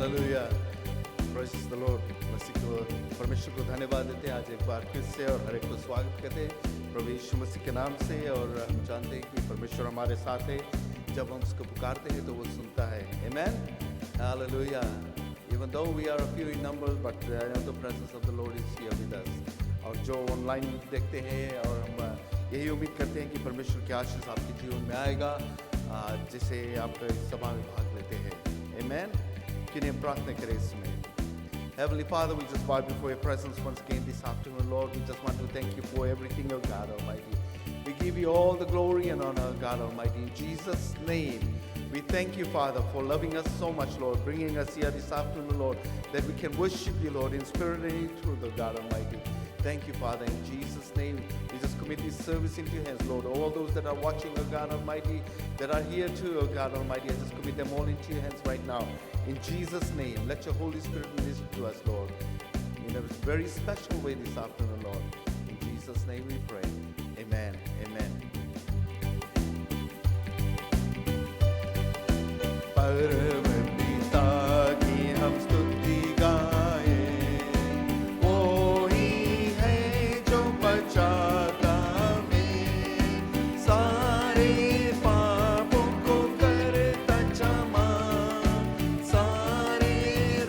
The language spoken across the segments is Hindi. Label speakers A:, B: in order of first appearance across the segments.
A: Hallelujah, praise the lord. मसीह को, परमेश्वर को धन्यवाद देते हैं आज एक बार फिर से, और हर एक को स्वागत करते हैं प्रभु यीशु मसीह के नाम से। और हम जानते हैं कि परमेश्वर हमारे साथ है, जब हम उसको पुकारते हैं तो वो सुनता है। आमेन, hallelujah. Even though we are a few in numbers, but I know the presence of the Lord is here with us. और जो ऑनलाइन देखते हैं, और हम यही उम्मीद करते हैं कि परमेश्वर की आशीष आपके जीवन में आएगा जिसे आप इस सभा में भाग लेते हैं। आमेन। किन्हें हम प्रार्थना करें इसमें। Heavenly Father, we just bow before your presence once again this afternoon, Lord. We just want to thank you for everything, oh God Almighty. We give you all the glory and honor, God Almighty. In Jesus' name, we thank you, Father, for loving us so much, Lord, bringing us here this afternoon, Lord, that we can worship you, Lord, in spirit and in truth, oh God Almighty. Thank you, Father. In Jesus' name, we just commit this service into your hands, Lord. All those that are watching, oh God Almighty, that are here too, oh God Almighty, I just commit them all into your hands right now. In Jesus' name, let your Holy Spirit minister to us, Lord, in a very special way this afternoon, Lord. In Jesus' name we pray. Amen. Amen. परम पिता की हम स्तुति गाएं, वो ही है जो बचाता हमें, सारे पापों को करता क्षमा, सारे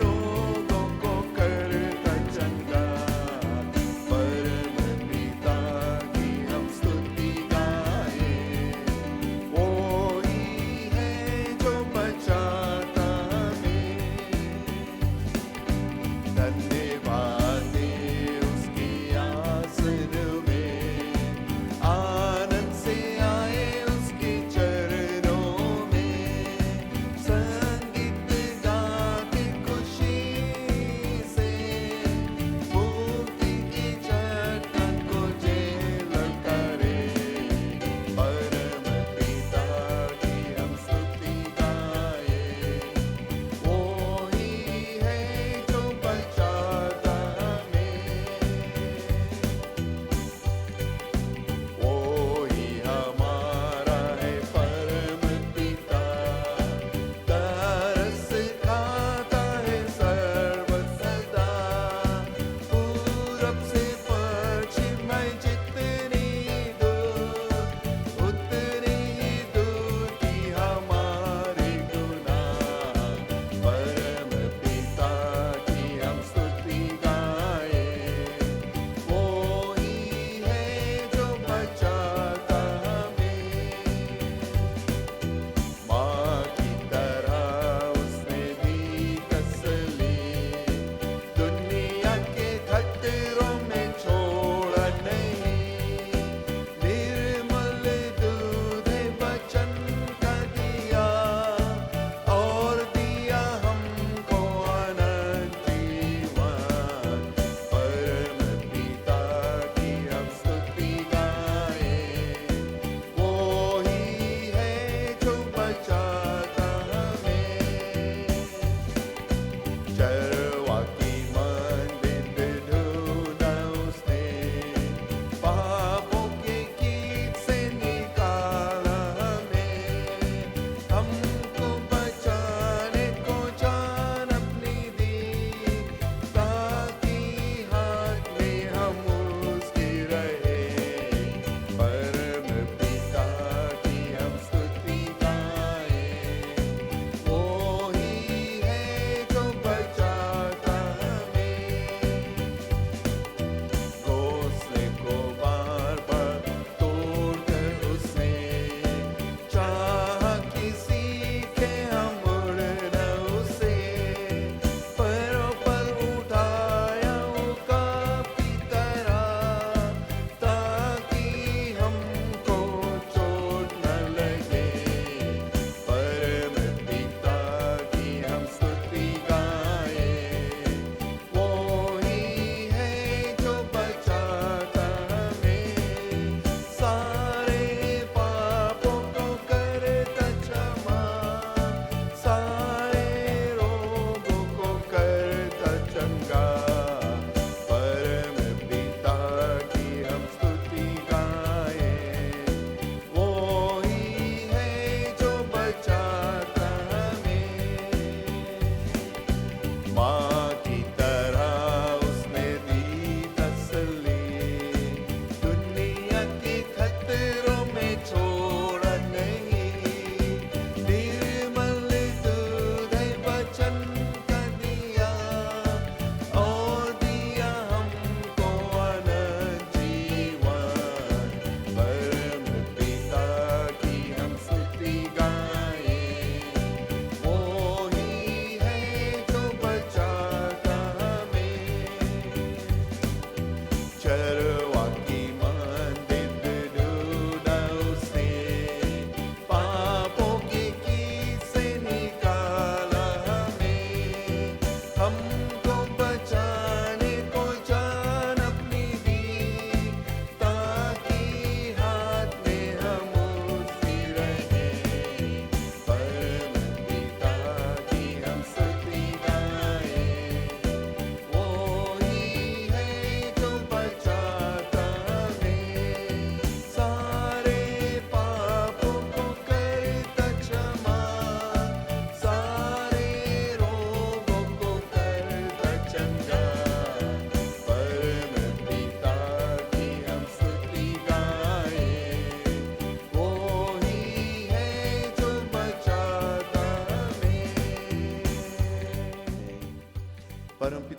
A: रोगों को करता चंगा। परम पिता की हम स्तुति गाएं,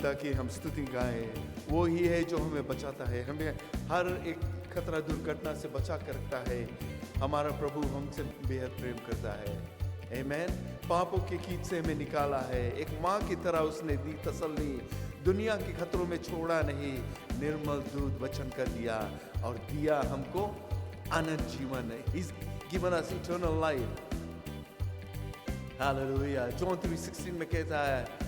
A: ताकि हम स्तुति गाएं। वो ही है जो हमें बचाता है, हमें हर एक खतरा दुर्घटना से बचा कर रखता है। हमारा प्रभु हमसे बेहद प्रेम करता है। आमीन। पापों के कीच से हमें निकाला है, एक माँ की तरह उसने दी तसल्ली, दुनिया के खतरों में छोड़ा नहीं, निर्मल दूध वचन कर दिया और दिया हमको अनंत जीवन। He's given us eternal life. Hallelujah. John 3:16 में कहता है,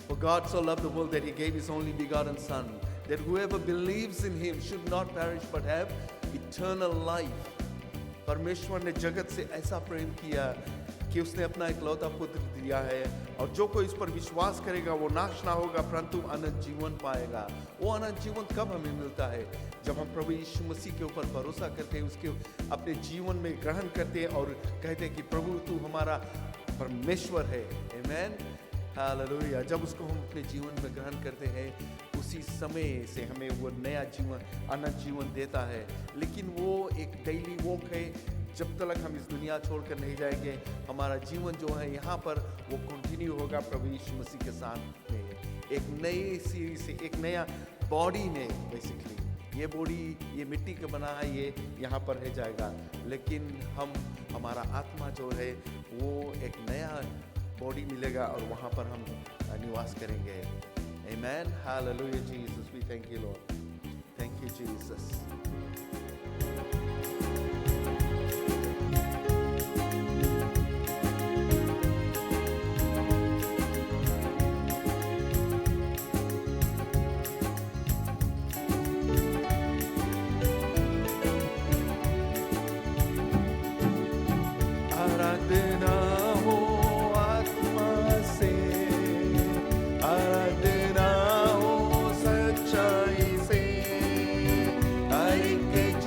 A: For God so loved the world that He gave His only begotten Son, that whoever believes in Him should not perish but have eternal life. परमेश्वर ने जगत से ऐसा प्रेम किया कि उसने अपना इकलौता पुत्र दिया है, और जो कोई इस पर विश्वास करेगा वो नाश ना होगा परंतु अनंत जीवन पाएगा। वो अनंत जीवन कब हमें मिलता है? जब हम प्रभु यीशु मसीह के ऊपर भरोसा करते हैं, उसके अपने जीवन में ग्रहण करते हैं और कहते हैं कि प्रभु तू हमारा परमेश्वर है। आमीन। हालेलुया। जब उसको हम अपने जीवन में ग्रहण करते हैं, उसी समय से हमें वो नया जीवन, अनंत जीवन देता है। लेकिन वो एक डेली वॉक है, जब तक हम इस दुनिया छोड़कर नहीं जाएंगे, हमारा जीवन जो है यहाँ पर वो कंटिन्यू होगा प्रभु यीशु मसीह के साथ में, एक नई सीरीज से, एक नया बॉडी में। बेसिकली ये बॉडी, ये मिट्टी का बना है, ये यहाँ पर रह जाएगा, लेकिन हमारा आत्मा जो है वो एक नया बॉडी मिलेगा और वहाँ पर हम निवास करेंगे। Amen. Hallelujah, Jesus. We thank you, Lord. Thank you, Jesus. आराधना हो आत्मा से, आराधना हो सच्चाई से, हर एक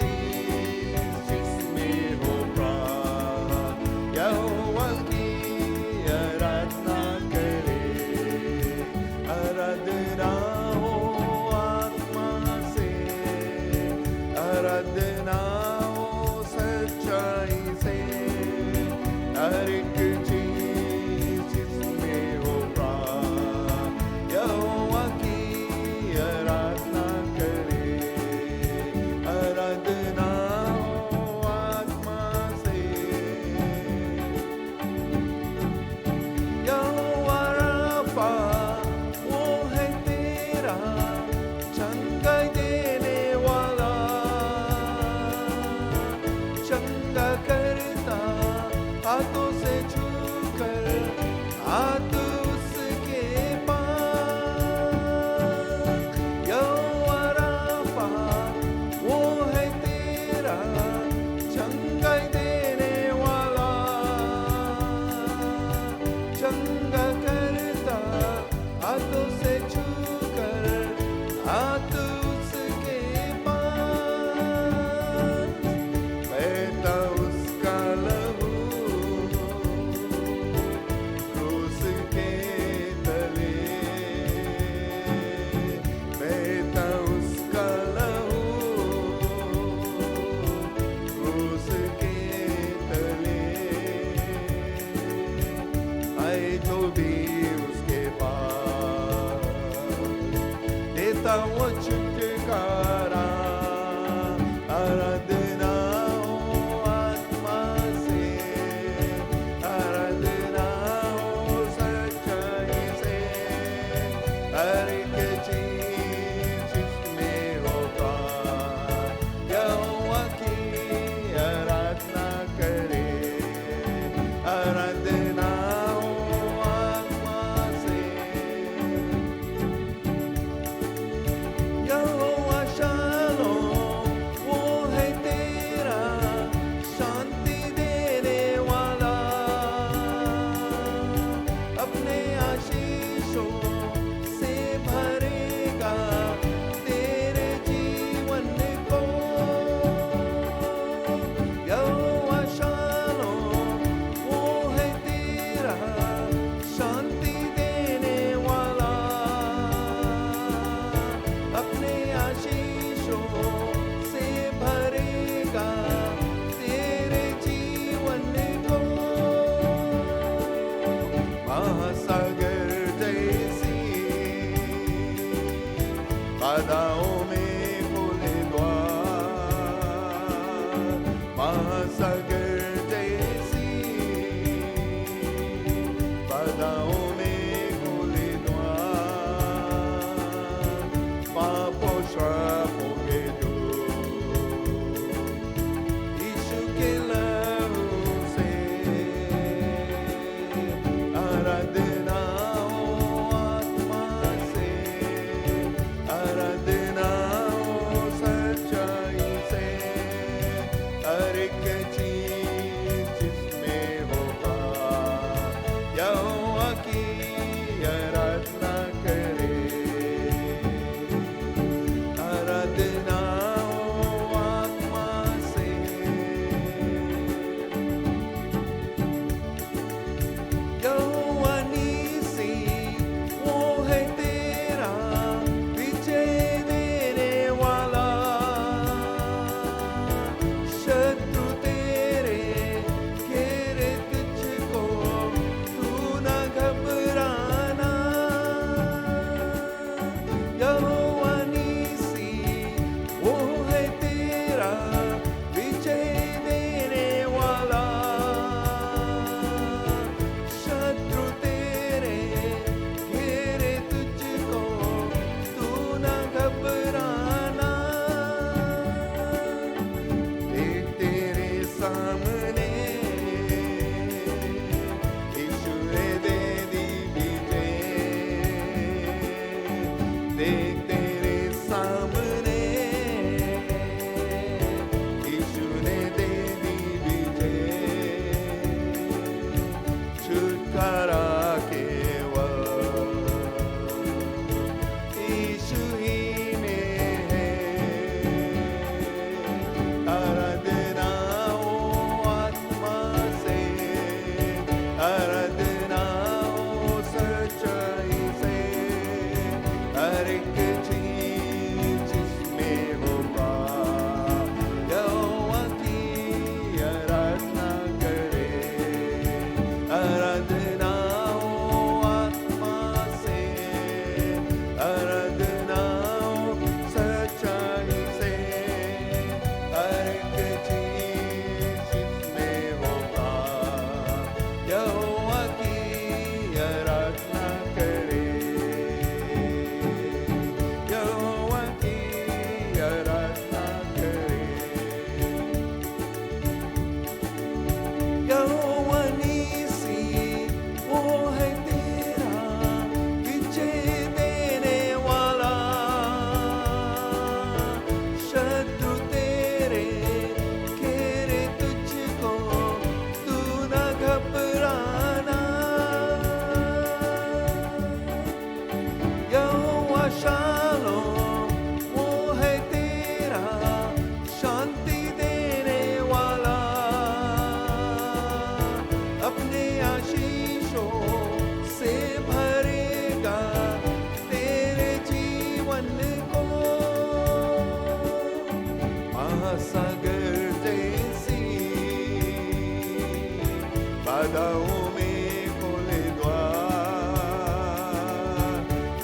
A: बाधाओं में खोले द्वार,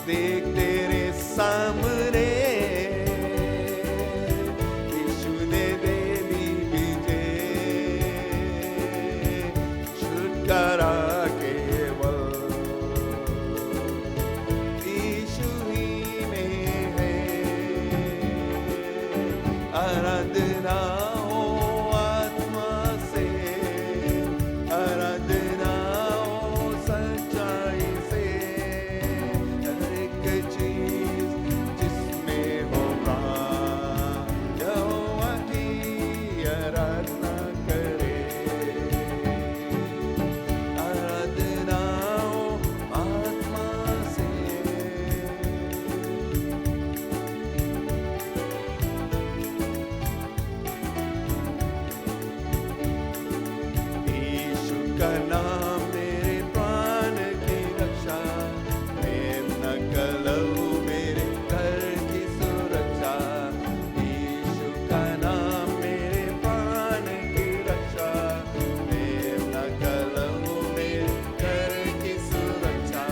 A: देख तेरे सामने यीशु ने दे दी विजय, छुटकारा केवल यीशु ही में है। आराधना हो आत्मा से, आराधना हो सच्चाई से, हर एक चीज जिसमें हो प्राण यहोवा की आराधना करे। आराधना हो आत्मा से, यीशु का नाम मेरे प्राण की रक्षा, मैं न कलऊं मेरे घर की सुरक्षा। यीशु का नाम मेरे प्राण की रक्षा, मैं न कलऊं मेरे घर की सुरक्षा।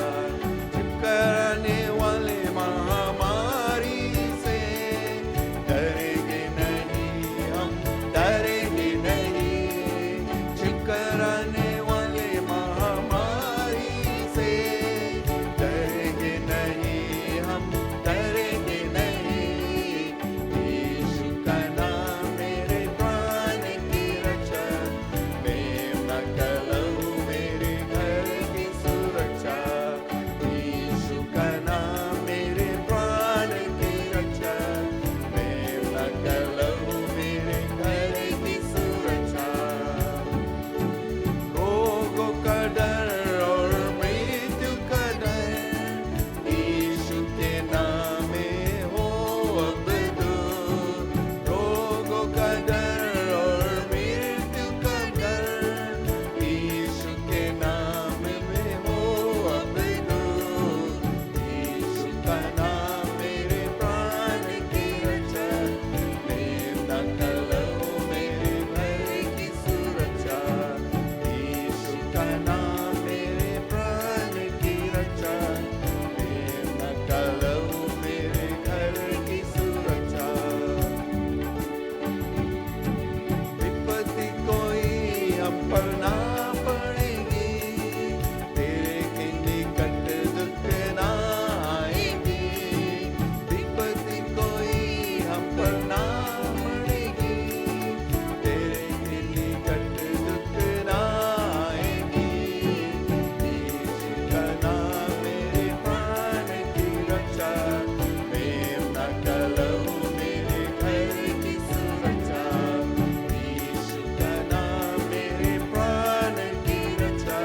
A: चिपकने वाले महामारी से डरेंगे नहीं हम, डरेंगे नहीं। चिपकने वाले महामारी से डरेंगे नहीं हम, डरेंगे नहीं। यीशु का नाम मेरे प्राण की रक्षा, मैं न कलऊं मेरे घर की सुरक्षा। यीशु का नाम मेरे प्राण की रक्षा, मैं न कलऊं मेरे घर की सुरक्षा। रोगों का डर और मृत्यु का डर यीशु के नाम में हो अब दूर। रोगों का डर और मृत्यु का डर यीशु के नाम में हो अब दूर। यीशु का नाम मेरे प्राण की रक्षा, मैं न कलऊं मेरे घर की सुरक्षा। यीशु का नाम मेरे प्राण की रक्षा, मैं न कलऊं मेरे घर की सुरक्षा। विपत्ति कोई हम पर ना पड़ेगी, तेरे के निकट दुख ना आएगी। विपत्ति कोई हम पर ना पड़ेगी, तेरे के निकट दुख ना आएगी। यीशु का नाम मेरे प्राण की रक्षा, मैं न कलऊं मेरे घर की सुरक्षा। यीशु का नाम मेरे प्राण की रक्षा,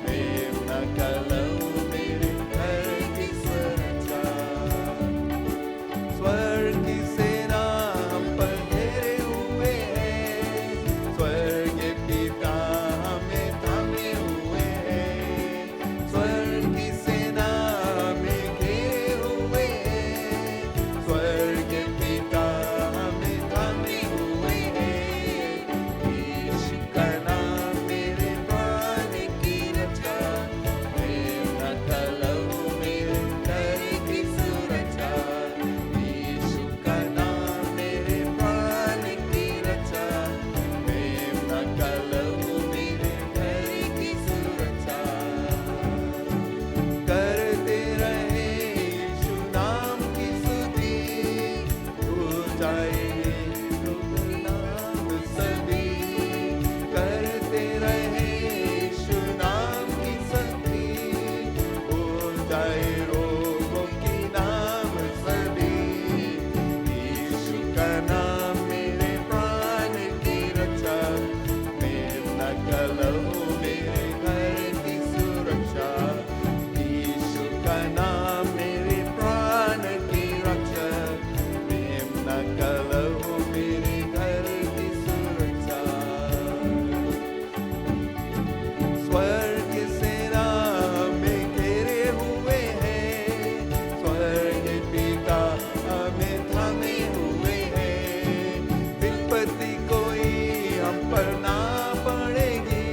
A: मैं न कलऊं मेरे घर की सुरक्षा। स्वर्ग की सेना हम पर घेरे हुए हैं, स्वर्ग के पिता हमें थामे हुए हैं। स्वर्ग की सेना हमें घेरे हुए हैं, स्वर्ग के पिता हमें थामे हुए हैं। यीशु का नाम मेरे प्राण की रक्षा, मैं न कलऊं मेरे घर की सुरक्षा। यीशु का नाम मेरे प्राण की रक्षा, मैं न कलऊं मेरे घर की सुरक्षा। करते रहे यीशु नाम की स्तुति, भूल जाएंगे लोग नाम सभी। करते रहे यीशु नाम की स्तुति, भूल जाए रोगों की नाम सभी। यीशु का नाम मेरे प्राण की रक्षा, मैं न कलऊं मेरे घर की सुरक्षा। यीशु का नाम मेरे प्राण की रक्षा, मैं न कलऊं मेरे घर की सुरक्षा। स्वर्ग की सेना हमें घेरे हुए हैं, स्वर्ग के पिता हमें थामे हुए हैं। विपत्ति कोई हम पर ना पड़ेगी,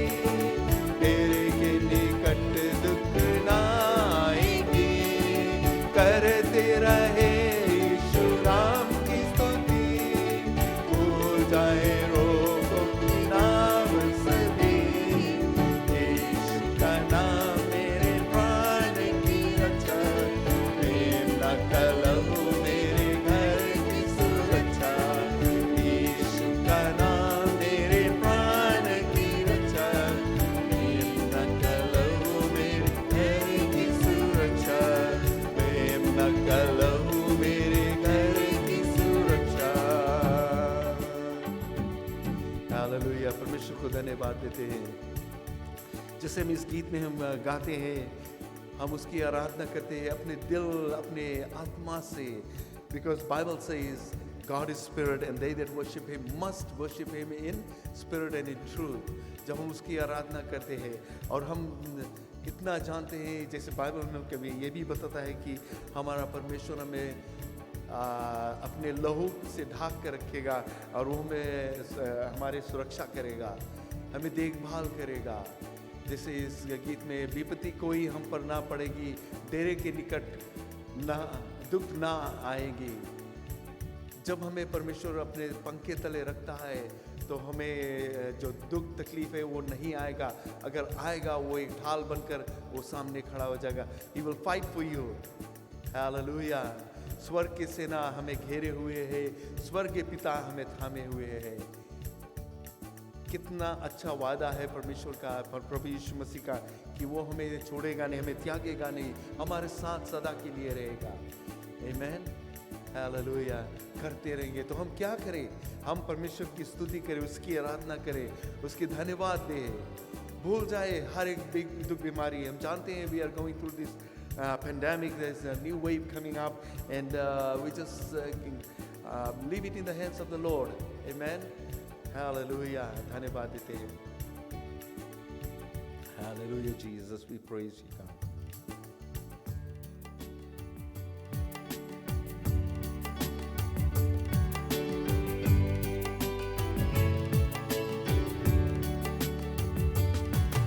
A: धन्यवाद देते हैं। जैसे हम इस गीत में हम गाते हैं, हम उसकी आराधना करते हैं अपने दिल, अपने आत्मा से, because Bible says God is spirit and they that worship him must worship him in spirit and in truth। जब हम उसकी आराधना करते हैं और हम इतना जानते हैं, जैसे बाइबल में कभी ये भी बताता है कि हमारा परमेश्वर हमें अपने लहू से ढाक कर रखेगा और वो हमें हमारी सुरक्षा करेगा, हमें देखभाल करेगा। जैसे इस गीत में विपत्ति कोई हम पर ना पड़ेगी, डेरे के निकट ना दुख ना आएगी। जब हमें परमेश्वर अपने पंखे तले रखता है तो हमें जो दुख तकलीफ है वो नहीं आएगा। अगर आएगा वो एक ढाल बनकर वो सामने खड़ा हो जाएगा। He will fight for you। Hallelujah. स्वर्ग की सेना हमें घेरे हुए है, स्वर्ग के पिता हमें थामे हुए है। कितना अच्छा वादा है परमेश्वर का, प्रभु यीशु मसीह का, कि वो हमें छोड़ेगा नहीं, हमें त्यागेगा नहीं, हमारे साथ सदा के लिए रहेगा। आमीन, हालेलुया। करते रहेंगे तो हम क्या करें? हम परमेश्वर की स्तुति करें, उसकी आराधना करें, उसकी धन्यवाद दें। भूल जाए हर एक दुख बीमारी। हम जानते हैं we are going through this pandemic, there's a new wave coming up and we just leave it in the hands of the Lord। Amen, hallelujah। धन्यवाद देते हैं। Hallelujah Jesus, we praise you God।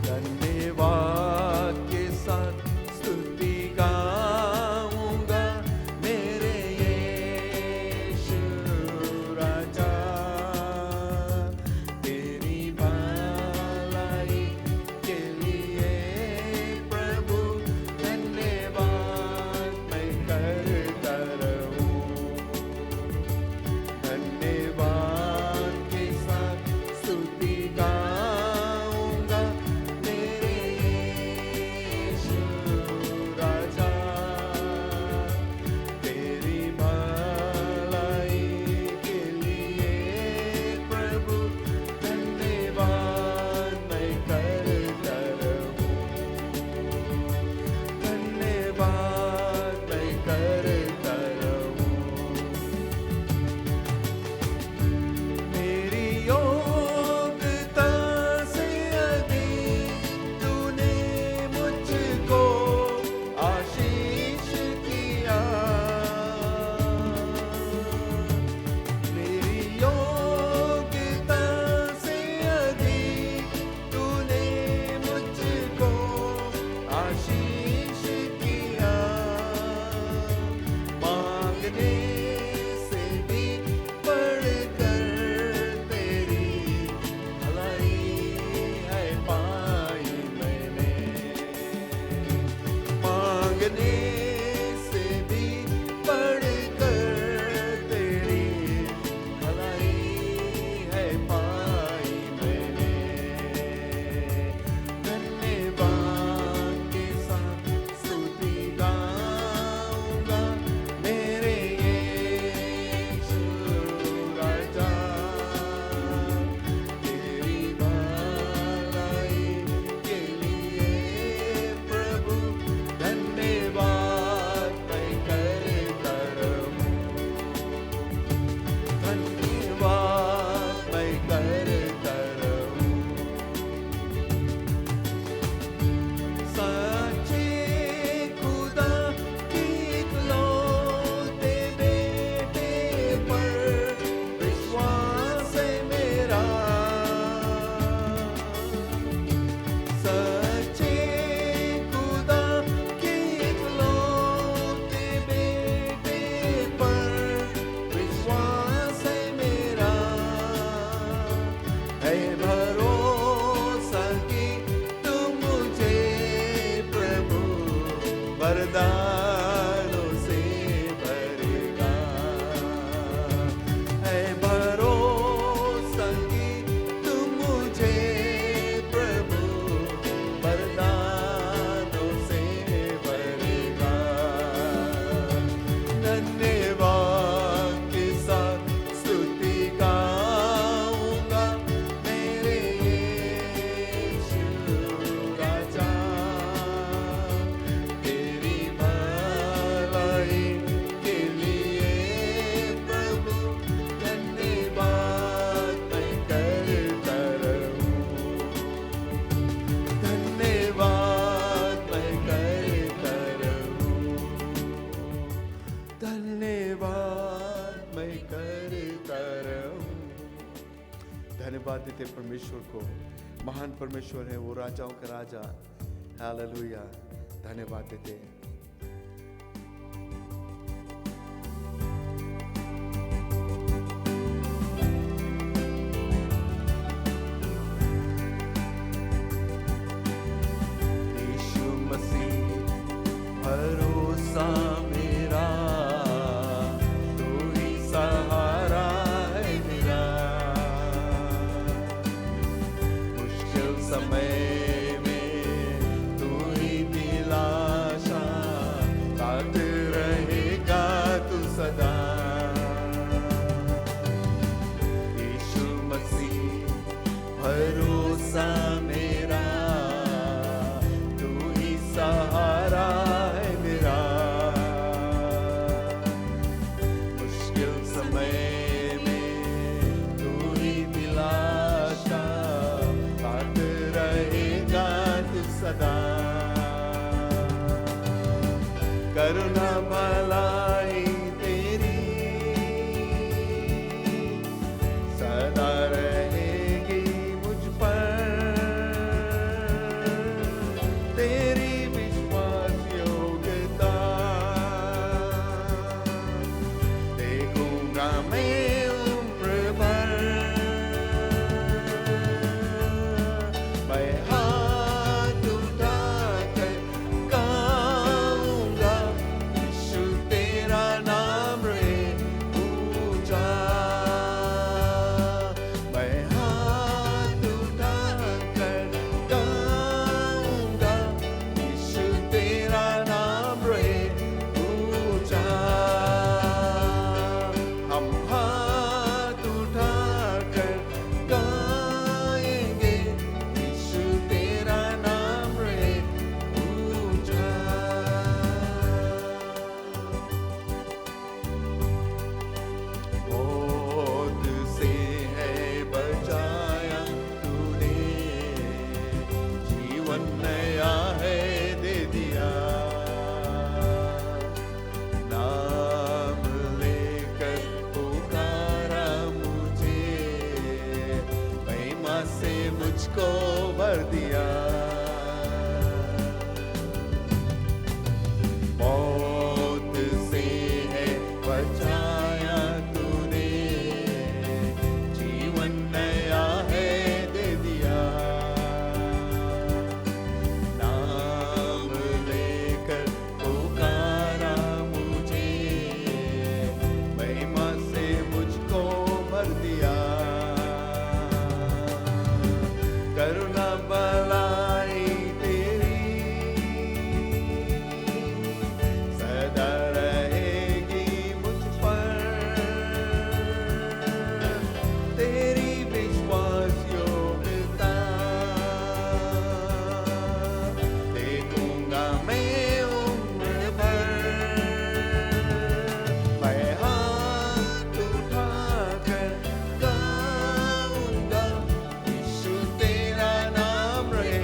A: धन्यवाद के साथ स्तुति गाऊंगा मेरे यीशु राजा, तेरी भलाई के लिए प्रभु धन्यवाद मैं करता रहूं। धन्यवाद के साथ स्तुति गाऊंगा मेरे देते परमेश्वर को। महान परमेश्वर है, वो राजाओं का राजा। हालेलुया, धन्यवाद देते हैं। यीशु मसीह भरोसा मेरा, तू ही सहारा है मेरा। मुश्किल समय में तू ही दिलासा, साथ रहेगा तू सदा। यीशु मसीह भरोसा मेरा, तू ही सहारा है मेरा। मुश्किल समय में तू ही दिलासा, साथ रहेगा तू सदा। करुणा भलाई तेरी सदा रहेगी मुझ पर। तेरी विश्वास योग्यता देखूंगा मैं उम्र भर। मैं हाथ उठाकर गाऊंगा, यीशु तेरा नाम रे ऊंचा। मैं हाथ उठाकर गाऊंगा, यीशु तेरा नाम रे ऊंचा। हम हाथ उठाकर गाएंगे, यीशु तेरा नाम रे ऊंचा। मौत से है बचाया तूने, जीवन नया है दे दिया। नाम लेकर पुकारा मुझे, महिमा से मुझको भर दिया। मौत से है बचाया तूने, जीवन नया है दे दिया। नाम लेकर पुकारा मुझे, महिमा से मुझको भर दिया। करुणा भलाई तेरी सदा रहेगी मुझ पर। तेरी विश्वास योग्यता देखूंगा मैं उम्र भर। मैं हाथ उठाकर गाऊंगा, यीशु तेरा नाम रे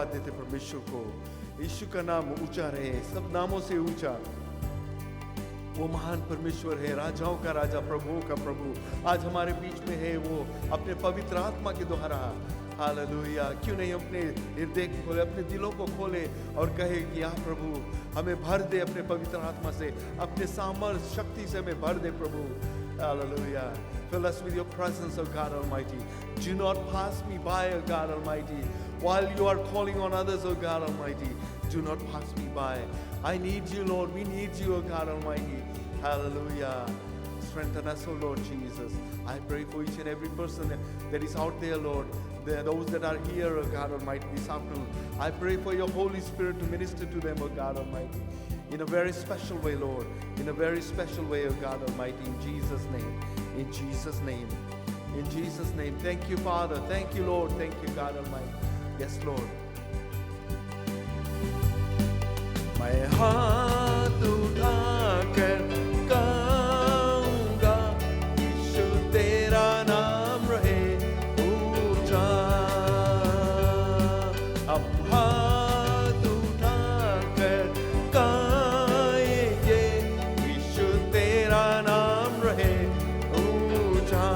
A: धन्यवाद देते परमेश्वर को। यीशु का नाम ऊंचा रहे, सब नामों से ऊंचा। वो महान परमेश्वर है, राजाओं का राजा, प्रभुओं का प्रभु आज हमारे बीच में है। वो अपने पवित्र आत्मा के द्वारा, हालेलुया, क्यों नहीं अपने हृदय को खोले, अपने दिलों को खोले और कहे कि हाँ प्रभु हमें भर दे अपने पवित्र आत्मा से, अपने सामर्थ शक्ति से हमें भर दे प्रभु। Hallelujah, fill us with your presence, O God Almighty. Do not pass me by, O God Almighty, while you are calling on others, O God Almighty. Do not pass me by. I need you, Lord. We need you, O God Almighty. Hallelujah. Strengthen us, O Lord Jesus. I pray for each and every person that is out there, Lord. Those that are here, O God Almighty, this afternoon. I pray for your Holy Spirit to minister to them, O God Almighty, in a very special way, Lord. In a very special way, O God Almighty, in Jesus' name. In Jesus' name. In Jesus' name. Thank you, Father. Thank you, Lord. Thank you, God Almighty. Yes, Lord. मैं हाथ उठाकर गाऊंगा, यीशु तेरा नाम रहे ऊंचा। अब हाथ उठाकर गाएंगे, यीशु तेरा नाम रहे ऊंचा।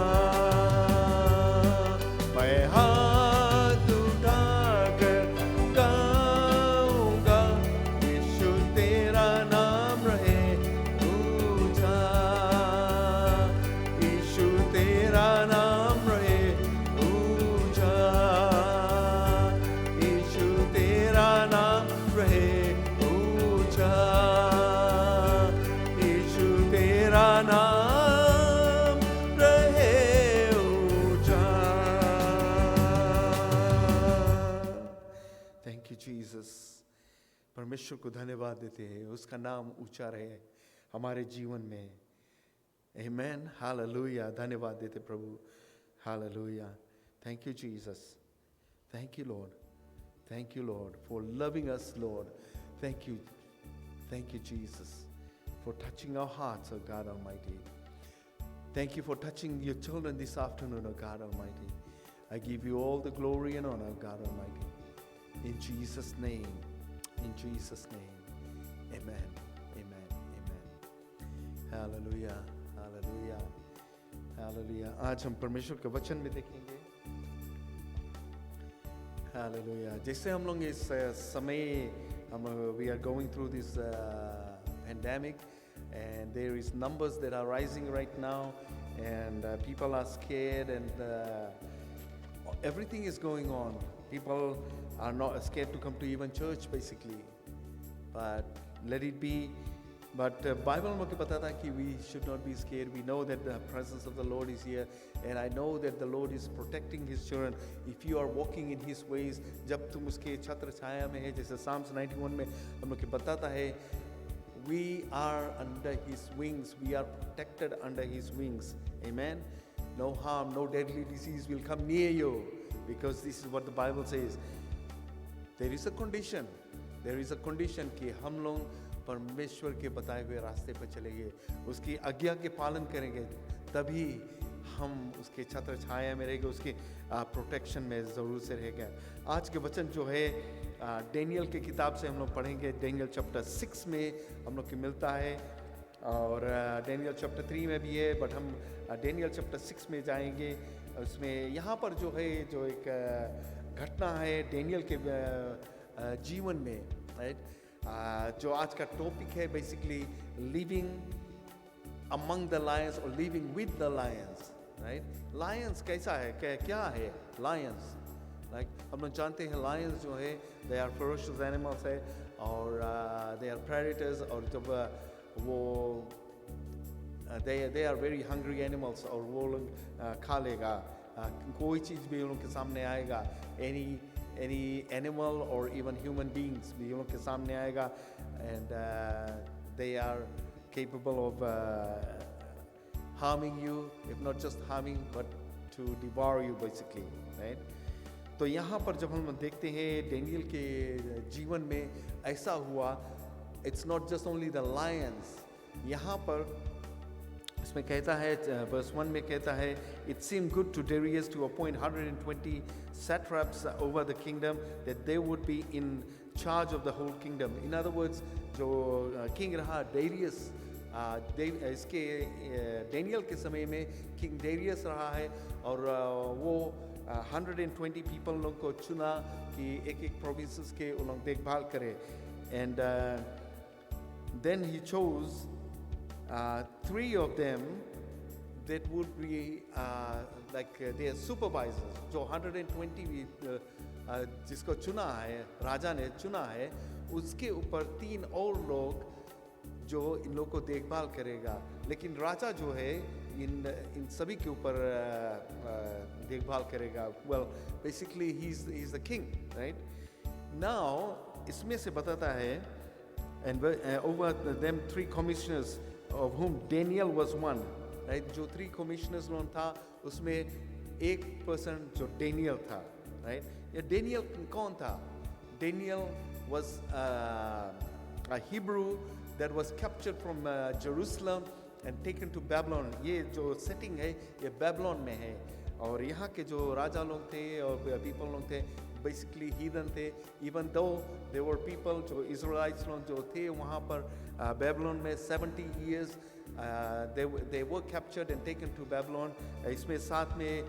A: मैं हाथ उठाकर गाऊंगा, यीशु तेरा नाम रहे ऊंचा। यीशु तेरा नाम रहे ऊंचा। यीशु तेरा नाम रहे ऊंचा। यीशु तेरा नाम रहे ऊंचा। Thank you Jesus. परमेश्वर को धन्यवाद देते हैं, उसका नाम ऊंचा रहे हमारे जीवन में। Amen, hallelujah. धन्यवाद देते प्रभु, hallelujah. Thank you Jesus, thank you lord, thank you lord for loving us lord. Thank you Jesus for touching our hearts, O God Almighty. Thank you for touching your children this afternoon, O God Almighty. I give you all the glory and honor, O God Almighty. In Jesus' name, in Jesus' name, amen, amen, amen. Hallelujah, hallelujah, hallelujah. आज हम परमेश्वर के वचन में देखेंगे, hallelujah. जैसे हम लोग इस समय we are going through this pandemic, and there is numbers that are rising right now, and people are scared, and everything is going on. People are not scared to come to even church basically, but let it be. But Bible में पता था कि we should not be scared. We know that the presence of the Lord is here, and I know that the Lord is protecting His children. If you are walking in His ways, जब तुम उसके छत्र छाया में है, जैसे Psalms 91 में हम लोग को बताता है, we are under His wings. We are protected under His wings. Amen. No harm, no deadly disease will come near you, because this is what the Bible says. There is a condition. There is a condition कि हम लोग परमेश्वर के बताए हुए रास्ते पर चलेंगे, उसकी आज्ञा के पालन करेंगे, तभी हम उसके छत्र छाया में रहेंगे, उसके प्रोटेक्शन में ज़रूर से रहेंगे। आज के वचन जो है डेनियल के किताब से हम लोग पढ़ेंगे। डेनियल चैप्टर 6 में हम लोग को मिलता है, और डेनियल चैप्टर 3 में भी है, बट हम डेनियल चैप्टर 6 में जाएंगे। उसमें यहाँ पर जो है, जो एक घटना है डेनियल के जीवन में, राइट, जो आज का टॉपिक है basically living among the lions और living with the lions, right. Lions कैसा है, क्या है लायंस? लाइक हम लोग जानते हैं लायंस जो है दे आर फेरोशियस एनिमल्स है, और दे आर प्रेडेटर्स, और जब वो they are very hungry animals, और वो लोग खा लेगा कोई चीज़ भी उन लोग के सामने आएगा, any animal or even human beings भी उन लोग के सामने आएगा, and they are capable of harming you, if not just harming but to devour you basically, right? तो यहाँ पर जब हम देखते हैं डेनियल के जीवन में ऐसा हुआ, it's not just only the lions, यहाँ पर इसमें कहता है verse 1 में कहता है, it seemed good to Darius to appoint 120 satraps over the kingdom, that they would be in charge of the whole kingdom. In other words, जो किंग रहा डेरियस, इसके डेनियल के समय में किंग डेरियस रहा है, और वो 120 पीपल लोग को चुना कि एक एक प्रोविंसेस के उन लोग देखभाल करें. And then he chose 3 of them that would be like their supervisors. जो 120 जिसको चुना है, राजा ने चुना है, उसके ऊपर 3 और लोग जो इन लोग को देखभाल करेगा. लेकिन राजा जो है इन सभी के ऊपर देखभाल करेगा. Well, basically he's the king, right? Now इसमें से बताता है, and over them 3 commissioners, of whom Daniel was one, right? जो 3 commissioners लोग था, उसमें एक person जो Daniel था, right? ये Daniel कौन था? Daniel was a Hebrew that was captured from Jerusalem and taken to Babylon. ये जो setting है ये Babylon में है, और यहाँ के जो राजा लोग थे और people लोग थे basically heathen थे. Even though there were people जो Israelites लोग जो थे वहाँ पर Babylon में 70 years they were captured and taken to Babylon. इसमें साथ में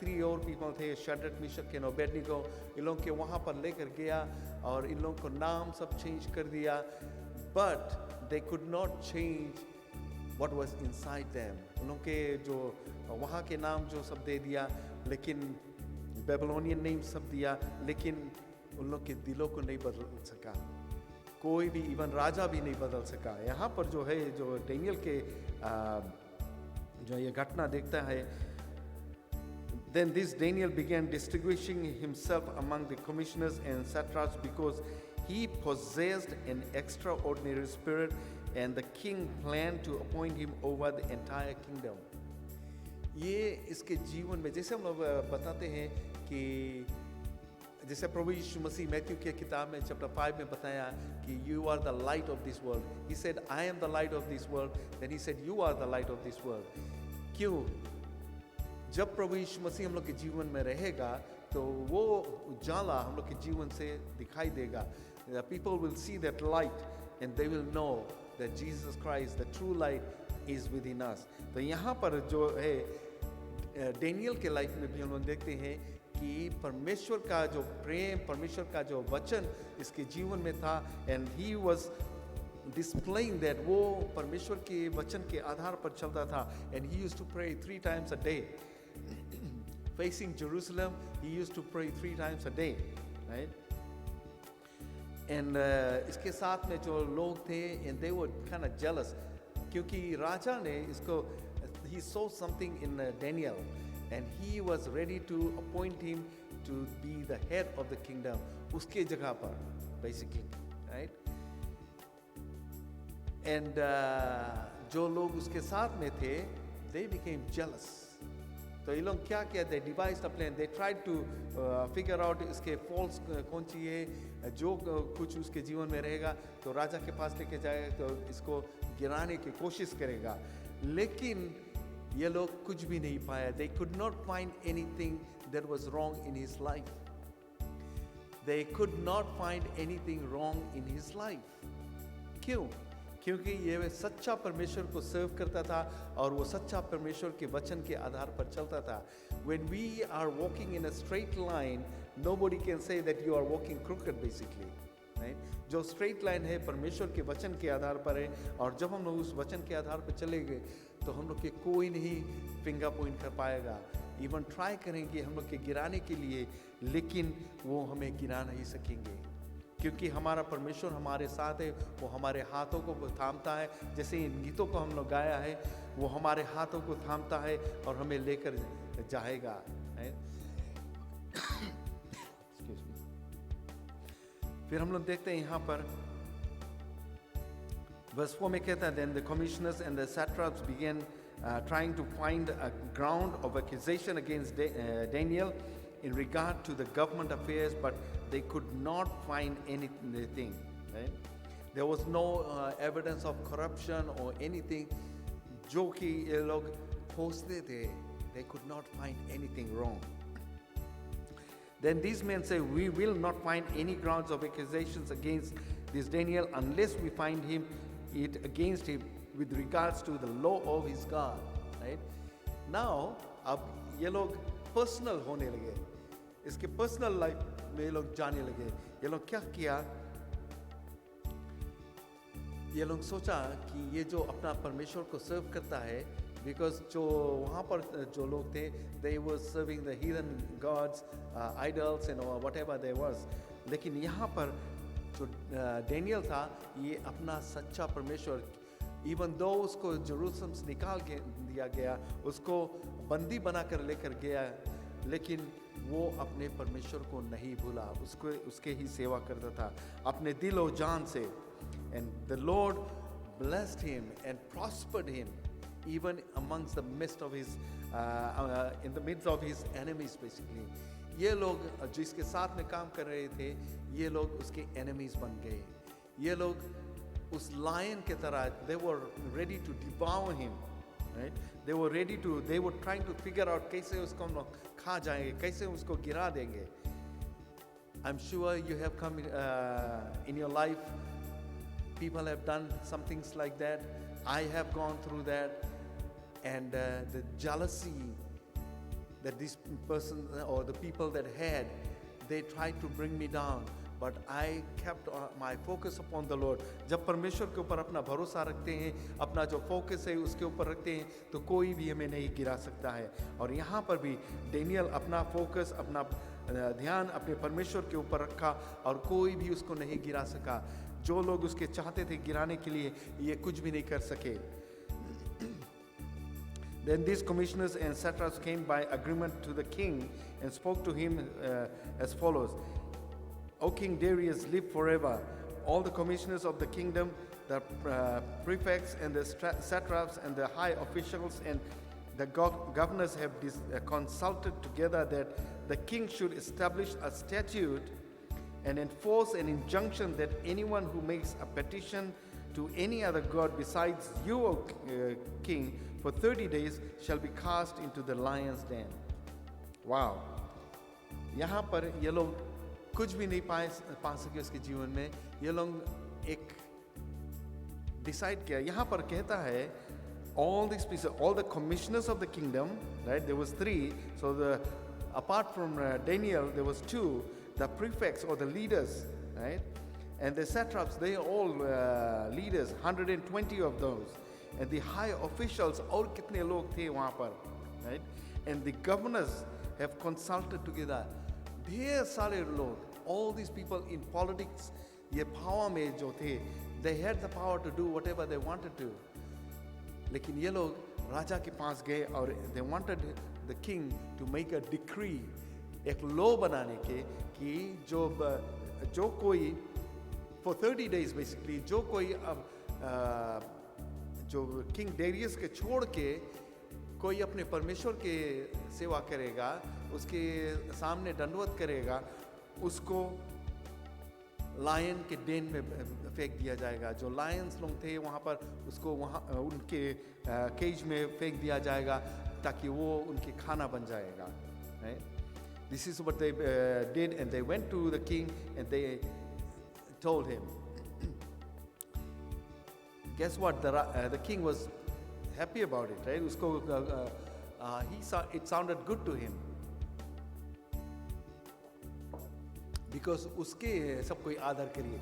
A: 3 और people थे, Shadrach, Meshach and Abednego. इन लोगों के वहाँ पर लेकर गया और इन लोगों को नाम सब change कर दिया, but they could not change what was inside them. उन लोगों के जो वहाँ के नाम जो सब दे दिया, लेकिन बेबीलोनियन नेम सब दिया, लेकिन उन लोग के दिलों को नहीं बदल सका. कोई भी, इवन राजा भी नहीं बदल सका. यहाँ पर जो है, जो डेनियल के जो ये घटना देखता है, then this Daniel began distinguishing himself among the commissioners and satraps because he possessed an extraordinary spirit, and the king planned to appoint him over the entire kingdom. ये इसके जीवन में, जैसे हम लोग बताते हैं कि जैसे प्रभु यीशु मसीह मैथ्यू के किताब में चैप्टर 5 में बताया कि you are the light of this world. He said, I am the light of this world. Then he said, you are the light of this world. क्यों? जब प्रभु यीशु मसीह हम लोग के जीवन में रहेगा तो वो उजाला हम लोग के जीवन से दिखाई देगा. The people will see that light and they will know that Jesus Christ, the true light, is within us. तो यहाँ पर जो है डेनियल के लाइफ में भी हम लोग देखते हैं कि परमेश्वर का जो प्रेम, परमेश्वर का जो वचन इसके जीवन में था, and he was displaying that. वो परमेश्वर के वचन के आधार पर चलता था, and he used to pray 3 times a day. Facing Jerusalem, he used to pray 3 times a day, right? And इसके साथ में जो लोग थे, and they were kind of jealous, क्योंकि राजा ने इसको, he saw something in Daniel, and he was ready to appoint him to be the head of the kingdom, उसके जगह पर basically, right? And जो लोग उसके साथ में थे, they became jealous. तो ये लोग क्या किया? They devised a plan. They tried to figure out इसके faults कौन सी है, जो कुछ उसके जीवन में रहेगा तो राजा के पास लेके जाएगा, तो इसको गिराने की कोशिश करेगा. लेकिन ये लोग कुछ भी नहीं पाया. They could not find anything that was wrong in his life. They could not find anything wrong in his life. क्यों? क्योंकि ये सच्चा परमेश्वर को सर्व करता था और वो सच्चा परमेश्वर के वचन के आधार पर चलता था. When we are walking in a straight line, nobody can say that you are walking crooked basically, right? जो straight line है परमेश्वर के वचन के आधार पर है, और जब हम लोग उस वचन के आधार पर चलेंगे तो हम लोग के कोई नहीं फिंगर पॉइंट कर पाएगा. इवन ट्राई करेंगे हम लोग के गिराने के लिए, लेकिन वो हमें गिरा नहीं सकेंगे, क्योंकि हमारा परमेश्वर हमारे साथ है. वो हमारे हाथों को थामता है, जैसे इन गीतों को हम लोग गाया है, वो हमारे हाथों को थामता है और हमें लेकर जाएगा. फिर हम लोग देखते हैं यहाँ पर verse 4 में कहता है, then the commissioners and the satraps began trying to find a ground of accusation against Daniel in regard to the government affairs, but they could not find anything, right? There was no evidence of corruption or anything, जो कि ये लोग खोजते थे, they could not find anything wrong. Then these men say, we will not find any grounds of accusations against this Daniel unless we find it against him with regards to the law of his God. Right? Now, अब ये लोग पर्सनल होने लगे, इसके पर्सनल लाइफ में ये लोग जाने लगे. ये लोग क्या किया, ये लोग सोचा कि ये जो अपना परमेश्वर को सर्व करता है, बिकॉज जो वहाँ पर जो लोग थे, they were serving the heathen gods, idols and whatever there was. लेकिन यहाँ पर जो डेनियल था, ये अपना सच्चा परमेश्वर, इवन दो उसको जेरूसलम से निकाल दिया गया, उसको बंदी बनाकर लेकर गया, लेकिन वो अपने परमेश्वर को नहीं भूला, उसके ही सेवा करता था अपने दिल और जान से. And the Lord blessed him and prospered him even amongst the midst of his in the midst of his enemies. Basically, ये लोग जिसके साथ में काम कर रहे थे, ये लोग उसके enemies बन गए. ये लोग उस lion के तरह, they were ready to devour him, right? They were trying to figure out कैसे उसको हम लोग खा जाएंगे, कैसे उसको गिरा देंगे. I'm sure you have come in your life, people have done some things like that. I have gone through that, and the jealousy that this person or the people that had, they tried to bring me down, but I kept my focus upon the Lord. जब परमेश्वर के ऊपर अपना भरोसा रखते हैं, अपना जो फोकस है उसके ऊपर रखते हैं, तो कोई भी हमें नहीं गिरा सकता है. और यहाँ पर भी डेनियल अपना फोकस, अपना ध्यान अपने परमेश्वर के ऊपर रखा और कोई भी उसको नहीं गिरा सका. जो लोग उसके चाहते थे गिराने के लिए, ये कुछ भी नहीं कर सके. Then these commissioners and satraps came by agreement to the king and spoke to him as follows: O King Darius, live forever. All the commissioners of the kingdom, the prefects and the satraps and the high officials and the governors have consulted together that the king should establish a statute and enforce an injunction that anyone who makes a petition to any other god besides you, O king, for 30 days shall be cast into the lion's den. Wow. यहाँ पर ये लोग कुछ भी नहीं पा सके उसके जीवन में. ये लोग एक डिसाइड किया. यहाँ पर कहता है, all these pieces, all the commissioners of the kingdom, right? There was 3. So apart from Daniel, there was 2. The prefects or the leaders, right? And the satraps, they are all leaders, 120 of those. And the high officials, और कितने लोग थे वहाँ पर, right? And the governors have consulted together. ढेर सारे लोग, all these people in politics, ये power में जो थे, they had the power to do whatever they wanted to. लेकिन ये लोग राजा के पास गए और they wanted the king to make a decree, एक law बनाने के कि जो कोई for 30 days basically, जो कोई अब जो किंग डेरियस के छोड़ के कोई अपने परमेश्वर के सेवा करेगा, उसके सामने दंडवत करेगा, उसको लायन के डेन में फेंक दिया जाएगा. जो लायंस लोग थे वहाँ पर, उसको वहाँ उनके केज में फेंक दिया जाएगा ताकि वो उनके खाना बन जाएगा. Right? This is what they did, and they went to the king and they told him. Guess what? The king was happy about it, right? Usko, it sounded good to him. Because uske sab koi आदर करिए.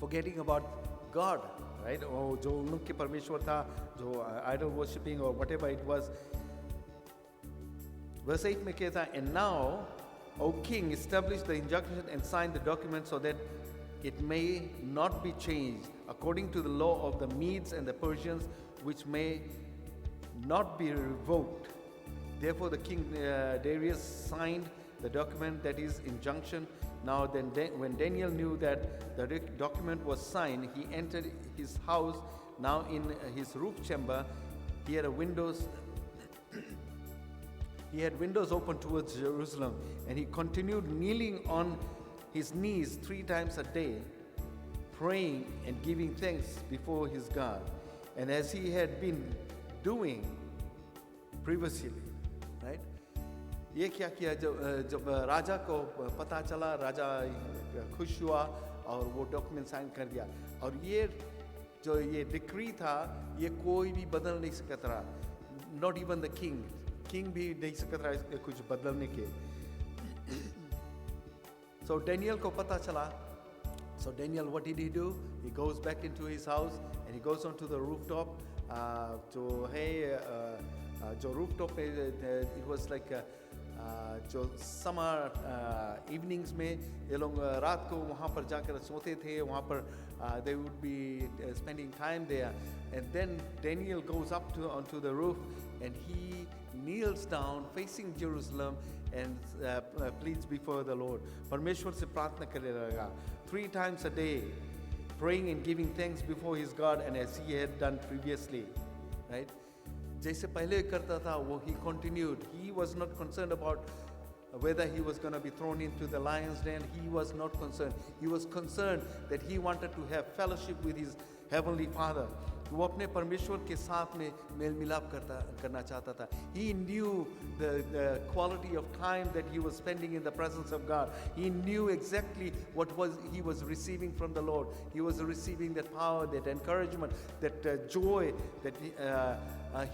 A: Forgetting about God, right? Oh, जो उनके परमेश्वर था, जो idol worshipping or whatever it was. Verse 8 में कहता है, and now, O king, establish the injunction and sign the document so that it may not be changed according to the law of the Medes and the Persians, which may not be revoked. Therefore the king Darius signed the document, that is injunction. Now then, when Daniel knew that the document was signed, he entered his house. Now in his roof chamber he had windows open towards Jerusalem, and he continued kneeling on his knees 3 times a day, praying and giving thanks before his God. and as he had been doing previously, right? ये क्या किया, जब राजा को पता चला, राजा खुश हुआ और वो डॉक्यूमेंट साइन कर दिया। और ये डिक्री था, ये कोई भी बदल नहीं सकता था, नॉट इवन द किंग भी नहीं सकता था कुछ बदलने के। So Daniel को पता चला। So Daniel, what did he do? He goes back into his house and he goes onto the rooftop. जो है जो rooftop पे, it was like जो summer evenings में ये लोग रात को वहाँ पर जाकर सोते थे, वहाँ पर they would be spending time there. And then Daniel goes up onto the roof and he kneels down facing Jerusalem and pleads before the Lord. परमेश्वर से प्रार्थना करने लगा 3 times a day, praying and giving thanks before his God, and as he had done previously, right? जैसे पहले करता था वो he continued. He was not concerned about whether he was going to be thrown into the lion's den. He was not concerned. He was concerned that he wanted to have fellowship with his heavenly Father. वो अपने परमेश्वर के साथ में मेल मिलाप करना चाहता था. He knew the quality of time that he was spending in the presence of God. He knew exactly what he was receiving from the Lord. He was receiving that power, that encouragement, that joy that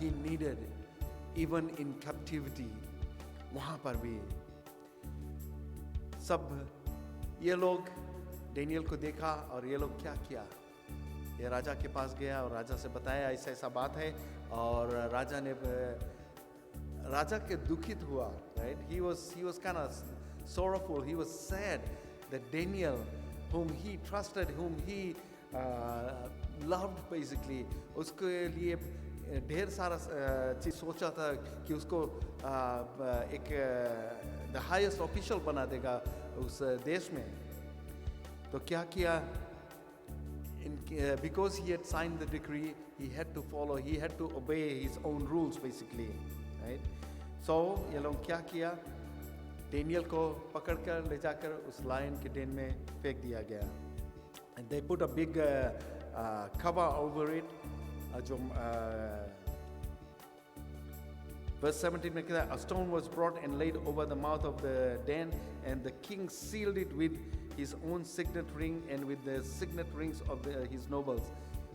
A: he needed, even in captivity. वहाँ पर भी सब ये लोग डेनियल को देखा और ये लोग क्या किया, ये राजा के पास गया और राजा से बताया ऐसा ऐसा बात है, और राजा के दुखित हुआ, right? He was kind of sorrowful. He was sad that Daniel, whom he trusted, whom he loved basically, उसके लिए ढेर सारा चीज सोचा था कि उसको एक the highest official बना देगा उस देश में, तो क्या किया, because he had signed the decree, he had to follow, he had to obey his own rules basically, right? So ये लोग क्या किया, डेनियल को पकड़कर ले जाकर उस लायन के डेन में फेंक दिया गया, and they put a big cover over it. जो verse 17 में कहता है, a stone was brought and laid over the mouth of the den, and the king sealed it with his own signet ring and with the signet rings of his nobles.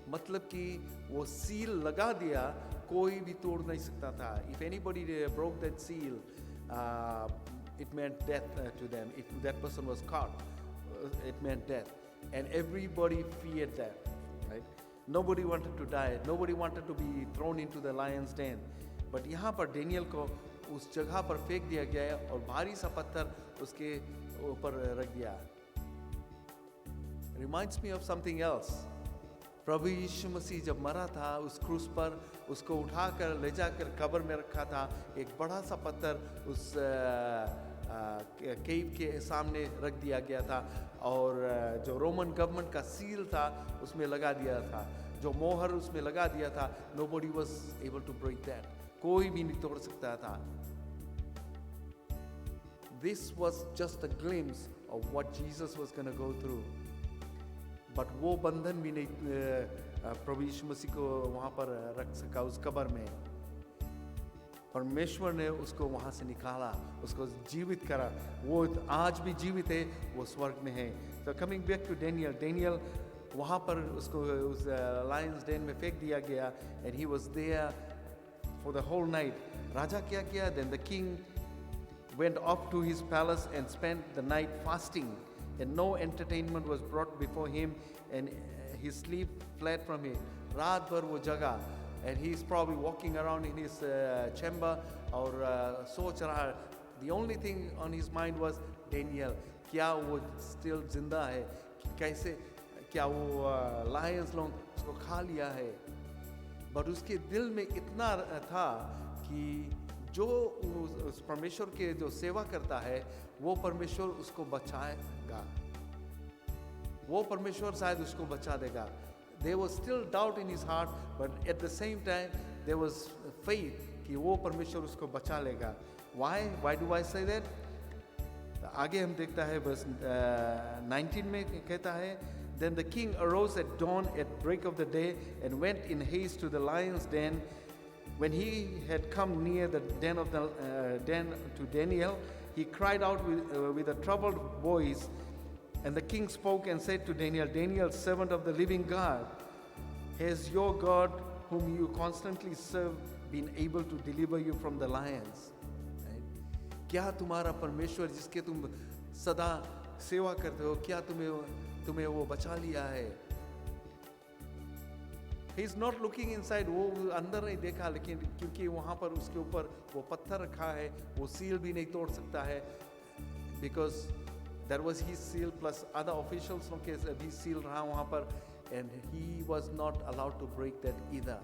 A: मतलब कि वो seal लगा दिया, कोई भी तोड़ नहीं सकता था. If anybody broke that seal, it meant death to them. If that person was caught, it meant death, and everybody feared that, right? Nobody wanted to die. Nobody wanted to be thrown into the lion's den. But यहाँ पर डेनियल को उस जगह पर फेंक दिया गया है और भारी सा पत्थर उसके ऊपर रख दिया. Reminds me of something else. प्रभु यीशु मसीह जब मरा था उस क्रूस पर, उसको उठाकर ले जाकर कब्र में रखा था. एक बड़ा सा पत्थर उस केव के सामने रख दिया गया था, और जो रोमन गवर्नमेंट का सील था उसमें लगा दिया था, जो मोहर उसमें लगा दिया था. Nobody was able to break that. कोई भी नहीं तोड़ सकता था. This was just a glimpse of what Jesus was going to go through. But वो बंधन भी नहीं प्रभु यीशु मसीह को वहाँ पर रख सका उस कब्र में. परमेश्वर ने उसको वहाँ से निकाला, उसको जीवित करा. वो आज भी जीवित है, वो स्वर्ग में है. So coming back to Daniel, वहाँ पर उसको उस लायंस डेन में फेंक दिया गया, and he was there for the whole night. राजा क्या किया? Then the king went off to his palace and spent the night fasting, and no entertainment was brought before him, and his sleep fled from him. रात भर वो जगा, and he's probably walking around in his chamber और सोच रहा. The only thing on his mind was Daniel. क्या वो still जिंदा है? कैसे, क्या वो lions लोग उसको खा लिया है? But उसके दिल में इतना था कि जो उस परमेश्वर के जो सेवा करता है वो परमेश्वर उसको बचाएगा, वो परमेश्वर शायद उसको बचा देगा. There was still doubt in his heart, but at the same time there was faith कि वो परमेश्वर उसको बचा लेगा. Why do I say that? आगे हम देखता है verse 19 में कहता है, Then the king arose at dawn at break of the day and went in haste to the lion's den. When he had come near the den of the den to Daniel, he cried out with a troubled voice. And the king spoke and said to Daniel, Daniel, servant of the living God, has your God, whom you constantly serve, been able to deliver you from the lions? Right? क्या तुम्हारा परमेश्वर जिसके तुम सदा सेवा करते हो, क्या तुम्हें वो बचा लिया है? He is not looking inside, वो अंदर नहीं देखा, लेकिन क्योंकि वहाँ पर उसके ऊपर वो पत्थर रखा है, वो सील भी नहीं तोड़ सकता है, because that was his seal plus other officials लोग के भी seal रहा वहाँ पर, and he was not allowed to break that either.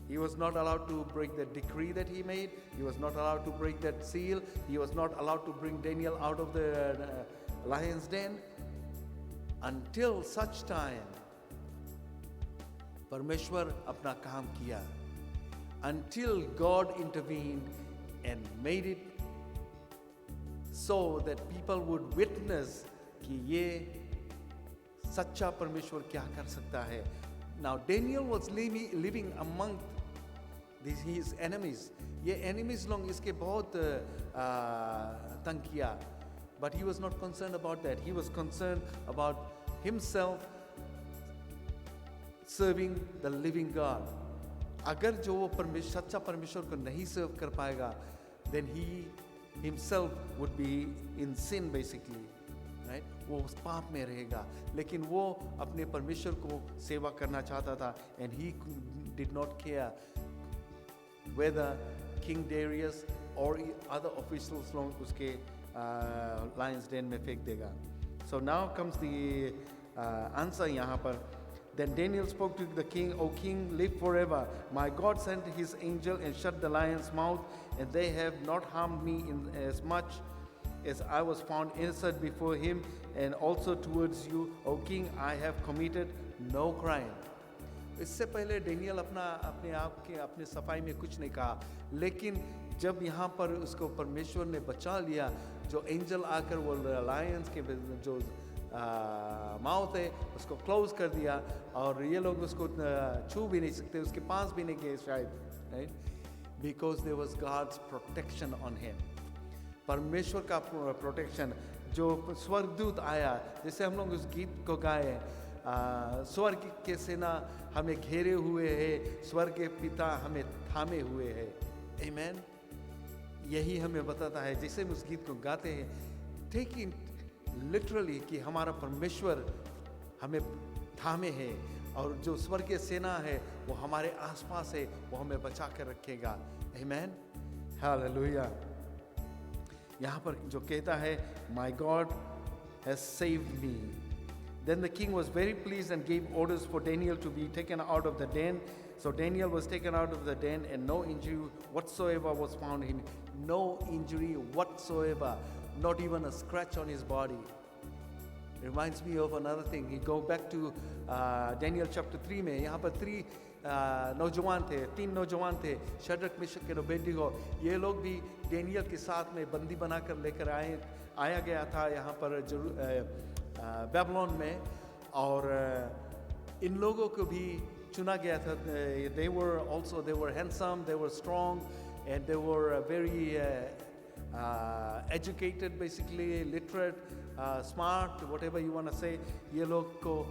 A: He was not allowed to break the decree that he made. He was not allowed to break that seal. He was not allowed to bring Daniel out of the lion's den until such time परमेश्वर अपना काम किया, until God intervened and made it so that people would witness कि ये सच्चा परमेश्वर क्या कर सकता है. Now Daniel was living among his enemies. ये enemies लोग इसके बहुत तंग किया, but he was not concerned about that. He was concerned about himself serving the living God. अगर जो वो सच्चा परमेश्वर को नहीं सर्व कर पाएगा, then he himself would be in sin basically, right? वो उस पाप में रहेगा, लेकिन वो अपने परमेश्वर को सेवा करना चाहता था, and he did not care whether King Darius or other officials लोग उसके lion's den में फेंक देगा. So now comes the answer यहाँ पर. Then Daniel spoke to the king, O king, live forever. My God sent his angel and shut the lion's mouth, and they have not harmed me in as much as I was found innocent before him, and also towards you, O king, I have committed no crime. इससे पहले डेनियल अपने आप के अपने सफाई में कुछ नहीं कहा, लेकिन जब यहाँ पर उसको परमेश्वर ने बचा लिया, जो एंजल आकर वो लायंस के जो माउथ है उसको क्लोज कर दिया, और ये लोग उसको छू भी नहीं सकते, उसके पास भी नहीं गए शायद, right? Because there was God's protection on him. परमेश्वर का प्रोटेक्शन. जो स्वर्गदूत आया, जैसे हम लोग उस गीत को गाए, स्वर्ग के सेना हमें घेरे हुए है, स्वर्ग के पिता हमें थामे हुए है. आमीन. यही हमें बताता है, जैसे हम उस गीत को गाते हैं, टेक इट लिटरली कि हमारा परमेश्वर हमें थामे है, और जो स्वर्गीय सेना है वो हमारे आसपास है, वो हमें बचा कर रखेगा. आमीन. हालेलुया. यहाँ पर जो कहता है, my God has saved me. Then the king was very pleased and gave orders for Daniel to be taken out of the den. So Daniel was taken out of the den, and no injury whatsoever was found in him. No injury whatsoever, not even a scratch on his body. Reminds me of another thing. You go back to Daniel chapter 3 में, यहाँ पर तीन नौजवान थे, शद्रक, मेशक और अबेदनीगो. ये लोग भी डेनियल के साथ में बंदी बनाकर लेकर आया गया था यहाँ पर बेबीलोन में, और इन लोगों को भी चुना गया था. They were handsome, they were strong, and they were very educated, basically literate, smart, whatever you want to say. ये लोग को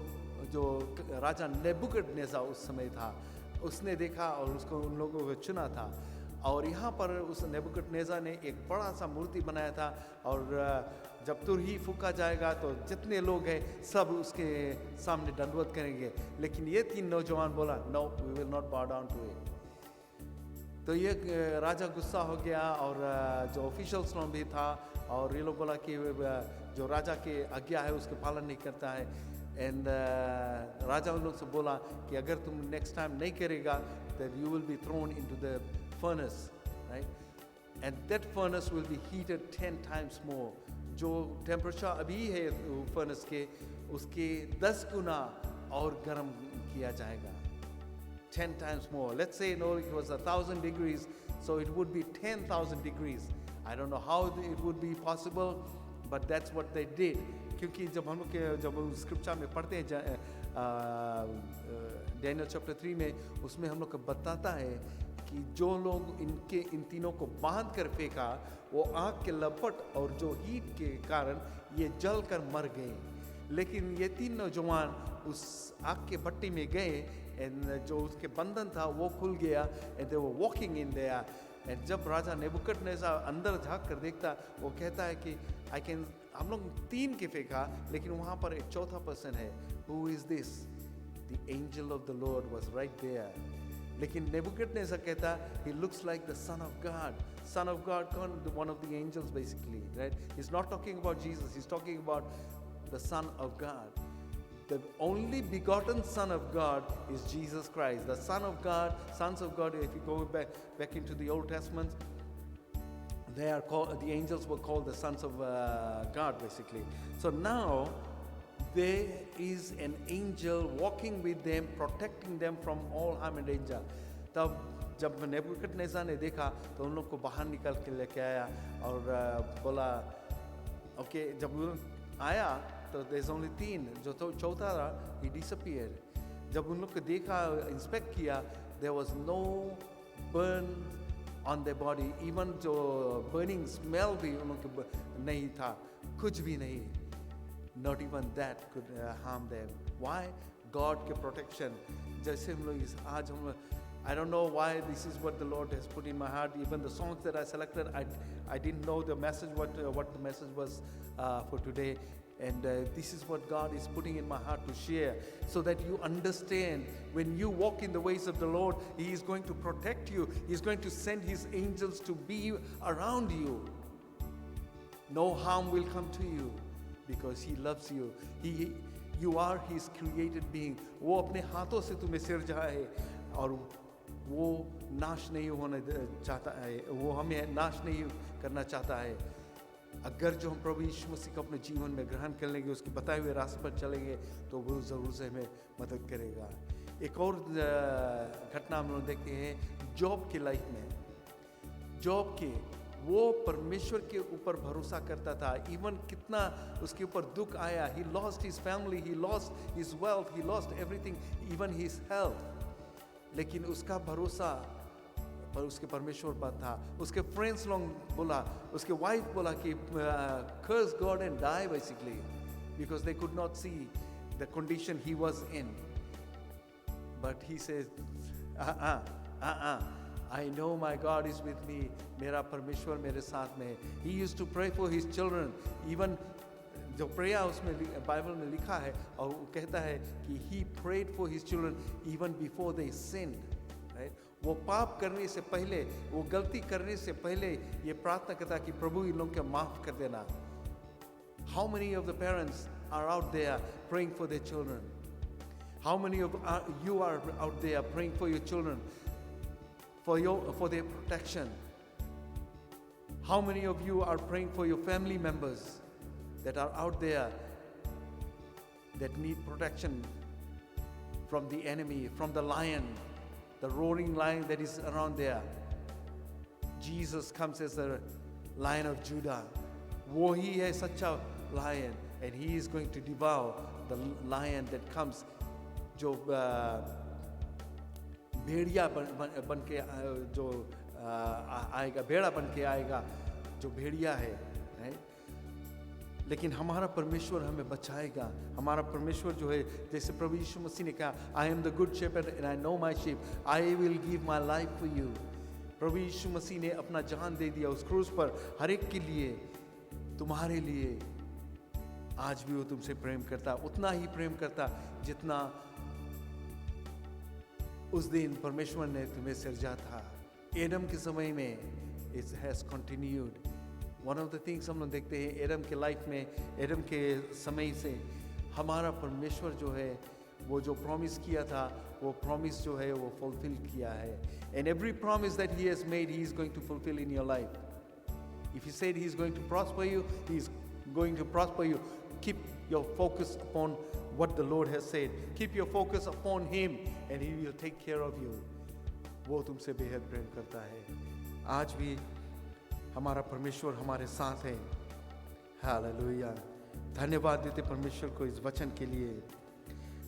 A: जो राजा नेबुकदनेस्सर उस समय था, उसने देखा और उसको उन लोगों को चुना था. और यहाँ पर उस नेबुकदनेस्सर ने एक बड़ा सा मूर्ति बनाया था, और जब तुरही फूका जाएगा तो जितने लोग हैं सब उसके सामने दंडवत करेंगे. लेकिन ये तीन नौजवान बोला, no, we will not bow down to it. तो ये राजा गुस्सा हो गया, और जो ऑफिशियल्स लोग भी था, और ये लोग बोला कि जो राजा के आज्ञा है उसके पालन नहीं करता है. एंड राजा उन लोग से बोला कि अगर तुम नेक्स्ट टाइम नहीं करेगा, then you will be thrown into the furnace, right? And that furnace will be heated 10 times more. जो टेम्परेचर अभी है फर्नेस के, उसके 10 गुना और गर्म किया जाएगा. 10 times more. Let's say, no, it was 1,000 degrees, so it would be 10,000 degrees. I don't know how it would be possible, but that's what they did क्योंकि जब हम स्क्रिप्चर में पढ़ते हैं डैनियल चैप्टर 3 में, उसमें हम लोग को बताता है कि जो लोग इन तीनों को बांध कर फेंका, वो आग के लपट और जो हीट के कारण ये जल कर मर गए। लेकिन ये तीन नौजवान उस आग के भट्टी में गए, एंड जो उसके बंधन था वो खुल गया, and they were walking in their. And जब राजा नेबुकदनेस्सर अंदर झांक कर देखता, वो कहता है कि हम लोग तीन के फेंका, लेकिन वहाँ पर एक चौथा पर्सन है। Who is this? The angel of the Lord was right there. लेकिन नेबुकदनेस्सर कहता, he looks like the son of God. Son of God, one of the angels basically, right? He's not talking about Jesus, he's talking about the Son of God. The only begotten Son of God is Jesus Christ. The Son of God, sons of God, if you go back into the Old Testament, they are called, the angels were called the sons of God basically. So now there is an angel walking with them, protecting them from all harm and danger. तब जब नेबुकदनेस्सर ने देखा तो उन लोग को बाहर निकाल के लेके आया और बोला ओके। जब आया तो there's only तीन, जो तो चौथा था, he disappeared. जब उन लोग को देखा, इंस्पेक्ट किया, there was no burn on their body, even जो burning smell भी उन लोग को नहीं था, कुछ भी नहीं। Not even that could harm them. Why? God के protection. जैसे हम लोग आज हम लोग, I don't know why this is what the Lord has put in my heart. Even the songs that I selected, I didn't know the message, what the message was for today. And this is what God is putting in my heart to share, so that you understand, when you walk in the ways of the Lord, He is going to protect you. He is going to send His angels to be around you. No harm will come to you because He loves you. You are His created being. वो अपने हाथों से तुम्हें सिरजा है और वो नाश नहीं होना चाहता है, वो हमें नाश नहीं करना चाहता है। अगर जो हम प्रभु यीशु मसीह को अपने जीवन में ग्रहण कर लेंगे, उसके बताए हुए रास्ते पर चलेंगे, तो वो ज़रूर से हमें मदद करेगा। एक और घटना हम लोग देखते हैं जॉब की लाइफ में। जॉब के वो परमेश्वर के ऊपर भरोसा करता था, इवन कितना उसके ऊपर दुख आया, he lost his family, he lost his wealth, he lost everything, even his health, लेकिन उसका भरोसा पर उसके परमेश्वर पर था। उसके फ्रेंड्स लोग बोला, उसके वाइफ बोला कि curse God and die basically, because they could not see the condition he was in. But he says, I know my God is with me. मेरा परमेश्वर मेरे साथ में। He used to pray for his children. Even जो प्रेयर उसमें बाइबल में लिखा है, और वो कहता है कि he prayed for his children even before they sinned. Right? वो पाप करने से पहले, वो गलती करने से पहले ये प्रार्थना करता कि प्रभु इन लोगों को माफ कर देना। How many of the parents are out there praying for their children? How many of you are out there praying for your children, for their protection? How many of you are praying for your family members that are out there that need protection from the enemy, from the lion, the roaring lion that is around there? Jesus comes as the Lion of Judah. वो ही है सच्चा lion, and he is going to devour the lion that comes, जो भेड़िया बन के जो आएगा, भेड़ा बन के आएगा, जो भेड़िया है, लेकिन हमारा परमेश्वर हमें बचाएगा। हमारा परमेश्वर जो है, जैसे प्रभु यीशु मसीह ने कहा, I am the good shepherd and I know my sheep, I will give my life for you. प्रभु यीशु मसीह ने अपना जान दे दिया उस क्रूस पर, हर एक के लिए, तुम्हारे लिए। आज भी वो तुमसे प्रेम करता, उतना ही प्रेम करता जितना उस दिन परमेश्वर ने तुम्हें सृजा था। एडम के समय में it has continued. One of the things हम लोग देखते हैं एडम के लाइफ में, एडम के समय से हमारा परमेश्वर जो है, वो जो प्रॉमिस किया था, वो प्रॉमिस जो है वो फुलफिल किया है। And every promise that he has made, he is going to fulfill in your life. If he said he is going to prosper you, he is going to prosper you. Keep your focus upon what the Lord has said. Keep your focus upon him and he will take care of you. वो तुमसे बेहद प्रेम करता है। आज भी हमारा परमेश्वर हमारे साथ है। हालेलुया। धन्यवाद देते परमेश्वर को इस वचन के लिए।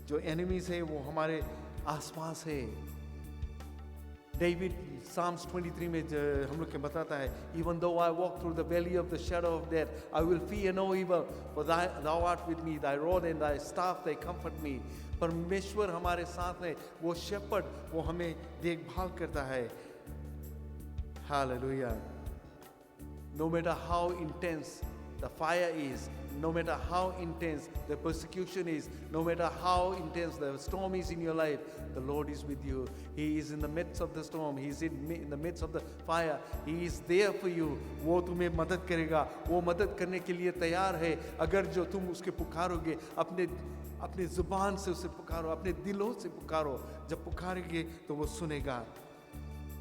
A: जो एनिमीज है वो हमारे आसपास है। डेविड Psalms 23 में हम लोग के बताता है, even though I walk through the valley of the shadow of death, I will fear no evil, for thou art with me, thy rod and thy staff they comfort me. परमेश्वर हमारे साथ है, वो शेपर्ड, वो हमें देखभाल करता है। Hallelujah. No matter how intense the fire is, no matter how intense the persecution is, no matter how intense the storm is in your life, the Lord is with you. He is in the midst of the storm. He is in the midst of the fire. He is there for you. वो तुम्हें मदद करेगा, वो मदद करने के लिए तैयार है। अगर जो तुम उसके पुकारोगे, अपने जुबान से उसे पुकारो, अपने दिलों से पुकारो। जब पुकारोगे तो वो सुनेगा।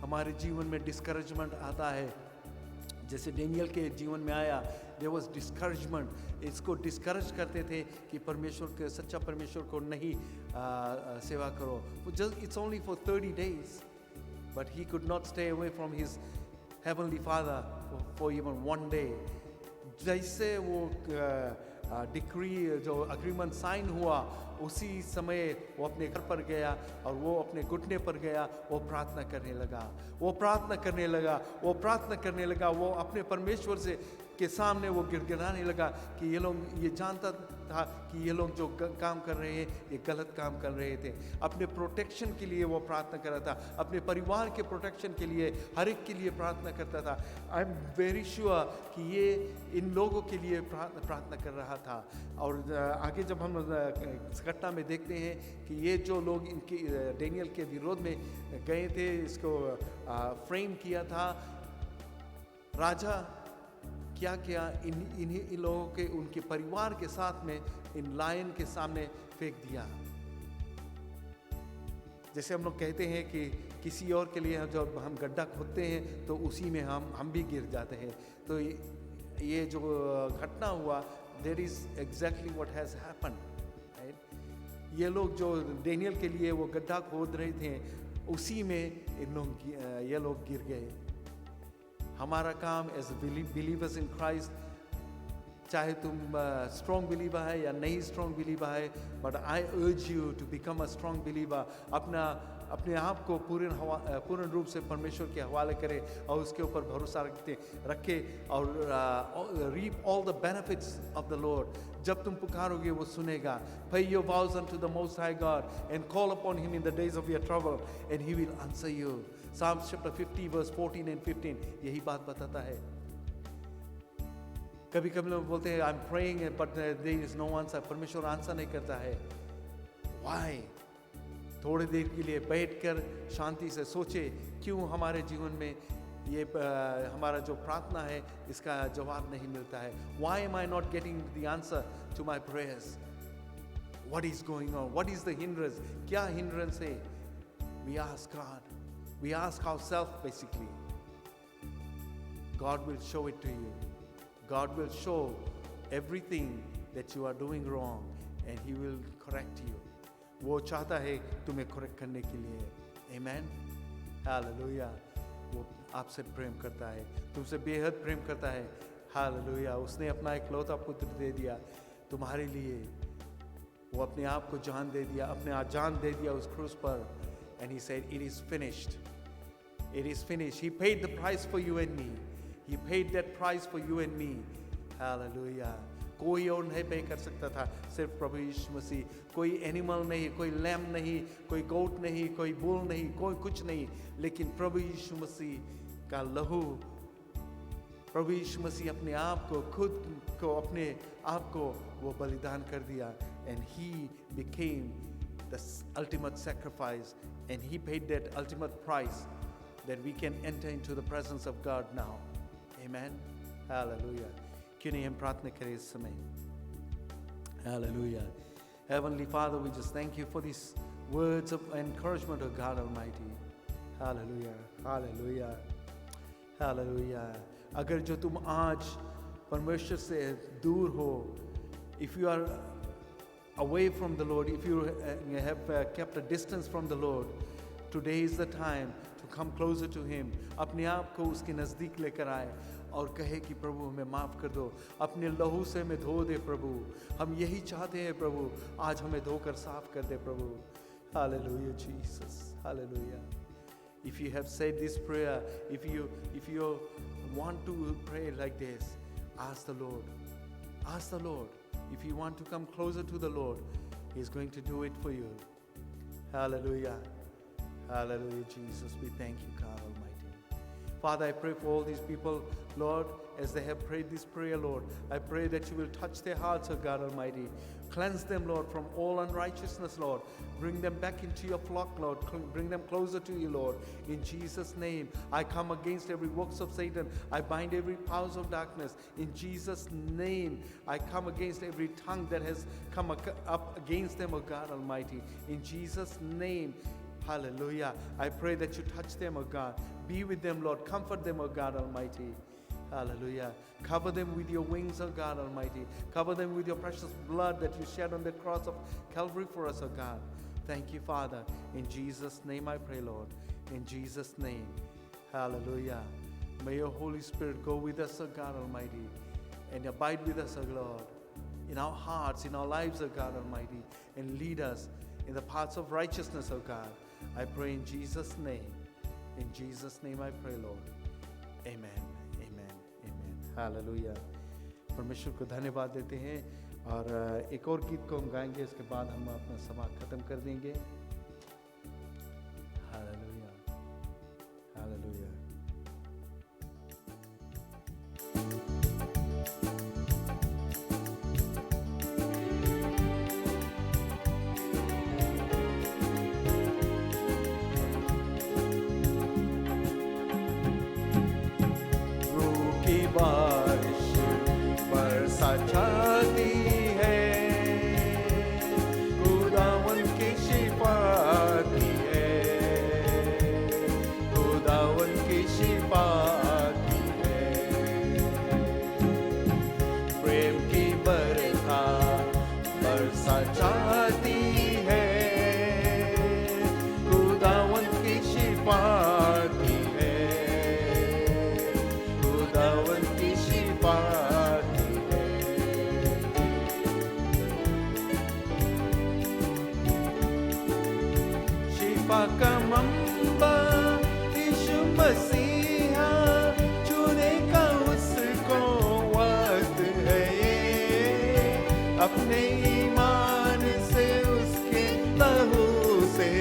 A: हमारे जीवन में डिस्करेजमेंट आता है, जैसे डेनियल के जीवन में आया। There was discouragement. इसको डिस्करेज करते थे कि परमेश्वर के, सच्चा परमेश्वर को नहीं सेवा करो। Just it's only for 30 days, but he could not stay away from his heavenly father for even one day। जैसे वो डिक्री, जो अग्रीमेंट साइन हुआ, उसी समय वो अपने घर पर गया और वो अपने घुटने पर गया। वो प्रार्थना करने लगा, वो प्रार्थना करने लगा, वो प्रार्थना करने लगा। वो अपने परमेश्वर से के सामने वो गिड़गिड़ाने लगा कि ये लोग, ये जानता था कि ये लोग जो काम कर रहे हैं ये गलत काम कर रहे थे। अपने प्रोटेक्शन के लिए वो प्रार्थना कर रहा था, अपने परिवार के प्रोटेक्शन के लिए, हर एक के लिए प्रार्थना करता था। आई एम वेरी श्योर कि ये इन लोगों के लिए प्रार्थना कर रहा था। और आगे जब हम इस घटना में देखते हैं कि ये जो लोग इनके डेनियल के विरोध में गए थे, इसको फ्रेम किया था, राजा क्या किया, इन लोगों के, उनके परिवार के साथ में इन लायन के सामने फेंक दिया। जैसे हम लोग कहते हैं कि किसी और के लिए जब हम गड्ढा खोदते हैं तो उसी में हम भी गिर जाते हैं। तो ये जो घटना हुआ, that is exactly what has happened, right? ये लोग जो डेनियल के लिए वो गड्ढा खोद रहे थे, उसी में ये लोग गिर गए। हमारा काम एज बिलीवर्स इन क्राइस्ट, चाहे तुम स्ट्रॉन्ग बिलीवर है या नहीं स्ट्रॉन्ग बिलीवर है, but I urge you to become a strong believer. अपने आप को पूर्ण रूप से परमेश्वर के हवाले करे और उसके ऊपर भरोसा रखे और reap all the benefits of the Lord. जब तुम पुकारोगे वो सुनेगा। Pay your vows unto the most high God and call upon him in the days of your trouble and he will answer you. Psalms chapter 50 verse 14 and 15 यही बात बताता है। कभी कभी लोग बोलते हैं I am praying but there is no answer, परमेश्वर आंसर नहीं करता है। व्हाई? थोड़ी देर के लिए बैठकर शांति से सोचे, क्यों हमारे जीवन में ये हमारा जो प्रार्थना है इसका जवाब नहीं मिलता है। Why am I not getting the answer to my prayers? What is going on? What is the hindrance? क्या हिंड्रेंस है? We ask God, we ask ourself basically. God will show it to you. God will show everything that you are doing wrong and he will correct you. वो चाहता है तुम्हें करेक्ट करने के लिए। Amen. Hallelujah. वो आपसे प्रेम करता है, तुमसे बेहद प्रेम करता है। Hallelujah. उसने अपना इकलौता पुत्र दे दिया तुम्हारे लिए। वो अपने आप को जान दे दिया, अपने आप जान दे दिया उस क्रूस पर। And he said, it is finished. It is finished. He paid the price for you and me. He paid that price for you and me. Hallelujah. कोई और नहीं पे कर सकता था, सिर्फ प्रभु यीशु मसीह। कोई एनिमल नहीं, कोई लैम नहीं, कोई गोट नहीं, कोई बुल नहीं, कोई कुछ नहीं, लेकिन प्रभु यीशु मसीह का लहू, प्रभु यीशु मसीह अपने आप को, खुद को, अपने आप को वो बलिदान कर दिया। And he became the ultimate sacrifice and he paid that ultimate price that we can enter into the presence of God now. Amen. Hallelujah. क्यों नहीं हम प्रार्थना करें इस समय? Hallelujah. Heavenly Father, we just thank you for these words of encouragement of God Almighty. Hallelujah. Hallelujah. Hallelujah. अगर जो तुम आज परमेश्वर से दूर हो, if you are away from the Lord, if you have kept a distance from the Lord, today is the time to come closer to Him. अपने आप को उसके नज़दीक लेकर आए
B: और कहे कि प्रभु हमें माफ़ कर दो, अपने लहू से हमें धो दे प्रभु। हम यही चाहते हैं प्रभु, आज हमें धोकर साफ कर दे प्रभु। Hallelujah Jesus, hallelujah. If you have said this prayer, if you want to pray like this, ask the Lord. Ask the Lord. If you want to come closer to the Lord, He's going to do it for you. Hallelujah. Hallelujah, Jesus. We thank you, God Almighty. Father, I pray for all these people, Lord, as they have prayed this prayer, Lord. I pray that you will touch their hearts, oh God Almighty. Cleanse them, Lord, from all unrighteousness, Lord. Bring them back into your flock, Lord. Bring them closer to you, Lord. In Jesus' name, I come against every works of Satan. I bind every powers of darkness. In Jesus' name, I come against every tongue that has come up against them, oh God Almighty. In Jesus' name, hallelujah. I pray that you touch them, oh God. Be with them, Lord. Comfort them, oh God Almighty. Hallelujah. Cover them with your wings, oh God Almighty. Cover them with your precious blood that you shed on the cross of Calvary for us, oh God. Thank you, Father. In Jesus' name I pray, Lord. In Jesus' name. Hallelujah. May your Holy Spirit go with us, oh God Almighty, and abide with us, oh Lord, in our hearts, in our lives, oh God Almighty, and lead us in the paths of righteousness, oh God. I pray in Jesus' name. In Jesus' name I pray, Lord. Amen. Hallelujah. परमेश्वर को धन्यवाद देते हैं और एक और गीत को हम गाएंगे, इसके बाद हम अपना सभा खत्म कर देंगे। Hallelujah, hallelujah. बारिश बरसा छाती है, खुदावन की शिफा की है, खुदावन की शिफा की है। प्रेम की बरखा बरसा छाती है, खुदावन की शिफा की है, खुदावन की शिफा की है। शिफा का मंबा यीशु मसीहा, छूने का उसको वक्त है ये, अपने ईमान से उसके लहू से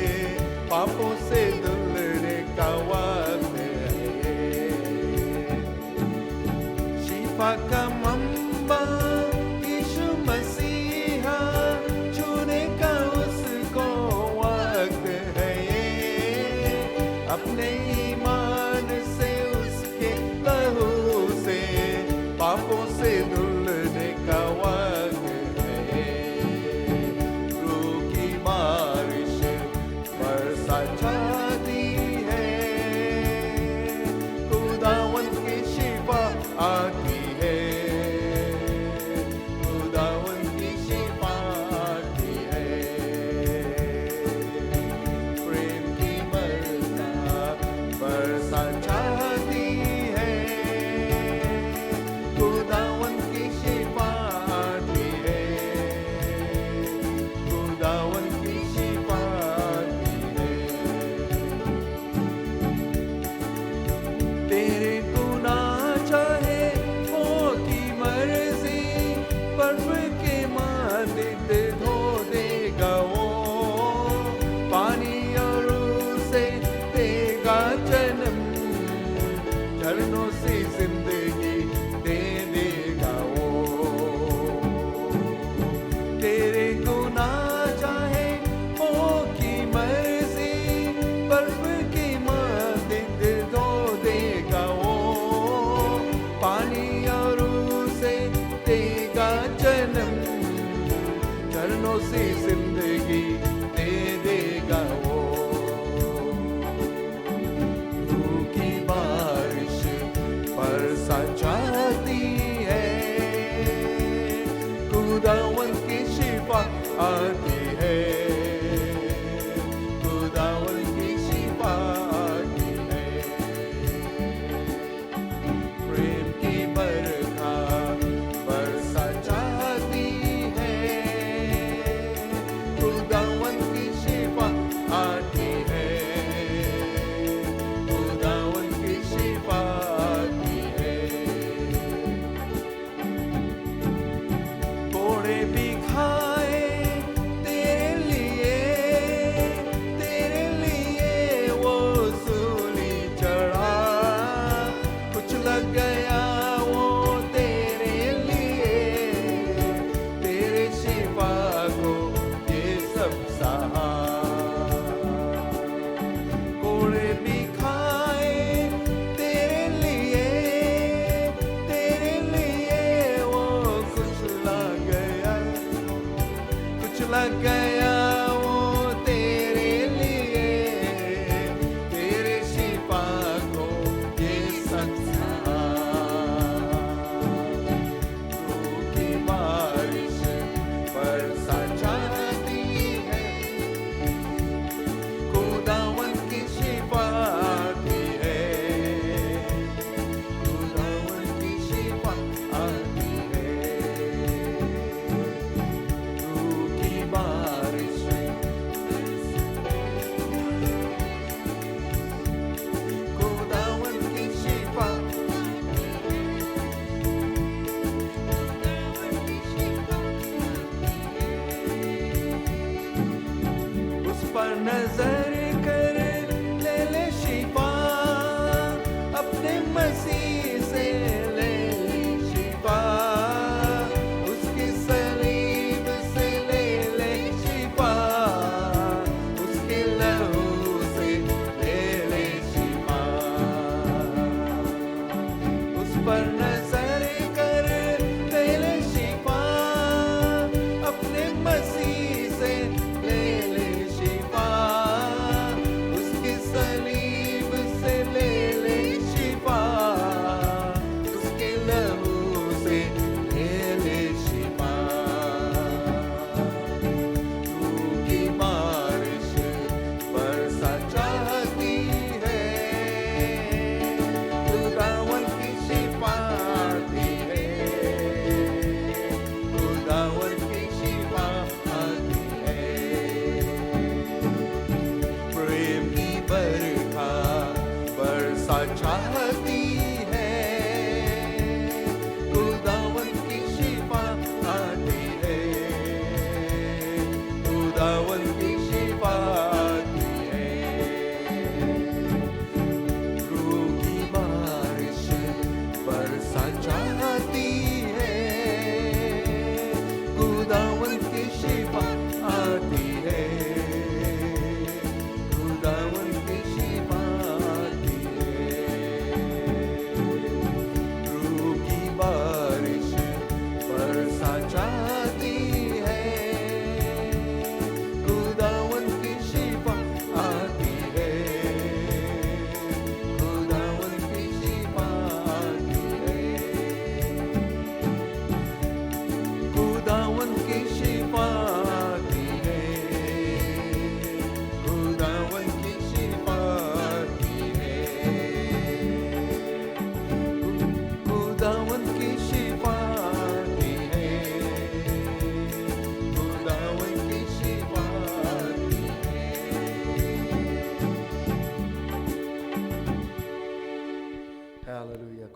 B: पापों से धुलने का वक्त है ये। शिफा का मंबा यीशु मसीहा, छूने का उसको वक्त है ये, अपने ईमान से उसके लहू से पापों से धुलने का वक्त है ये। रूह की बारिश बरसा छाती है, खुदावन की शिफा आती है, खुदावन की शिफा आती है। प्रेम की बरसा छाती है, खुदावन की शिफा आती है, खुदावन की शिफा आती है।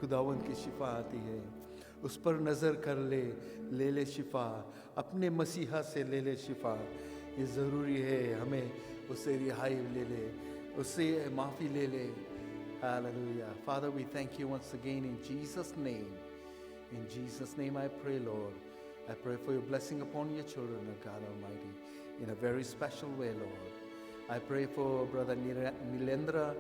B: खुदावंद की शिफा आती है, उस पर नज़र कर ले, ले ले शिफा, अपने मसीहा से ले ले शिफा। ये ज़रूरी है, हमें उससे रिहाई ले ले, उससे माफ़ी ले ले। Hallelujah. Father, we thank you once again in Jesus' name. In Jesus' name I pray, Lord. I pray for your blessing upon your children, O God Almighty, in a very special way, Lord. I pray for Brother Nilendra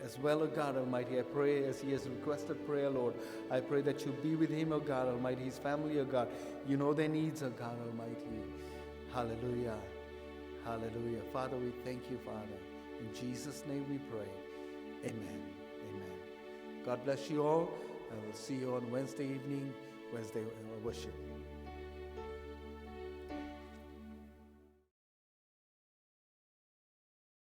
B: as well, O God Almighty. I pray as he has requested prayer, Lord. I pray that you be with him, O God Almighty, his family, O God. You know their needs, O God Almighty. Hallelujah. Hallelujah. Father, we thank you, Father. In Jesus' name we pray. Amen. Amen. God bless you all. I will see you on Wednesday evening, Wednesday worship.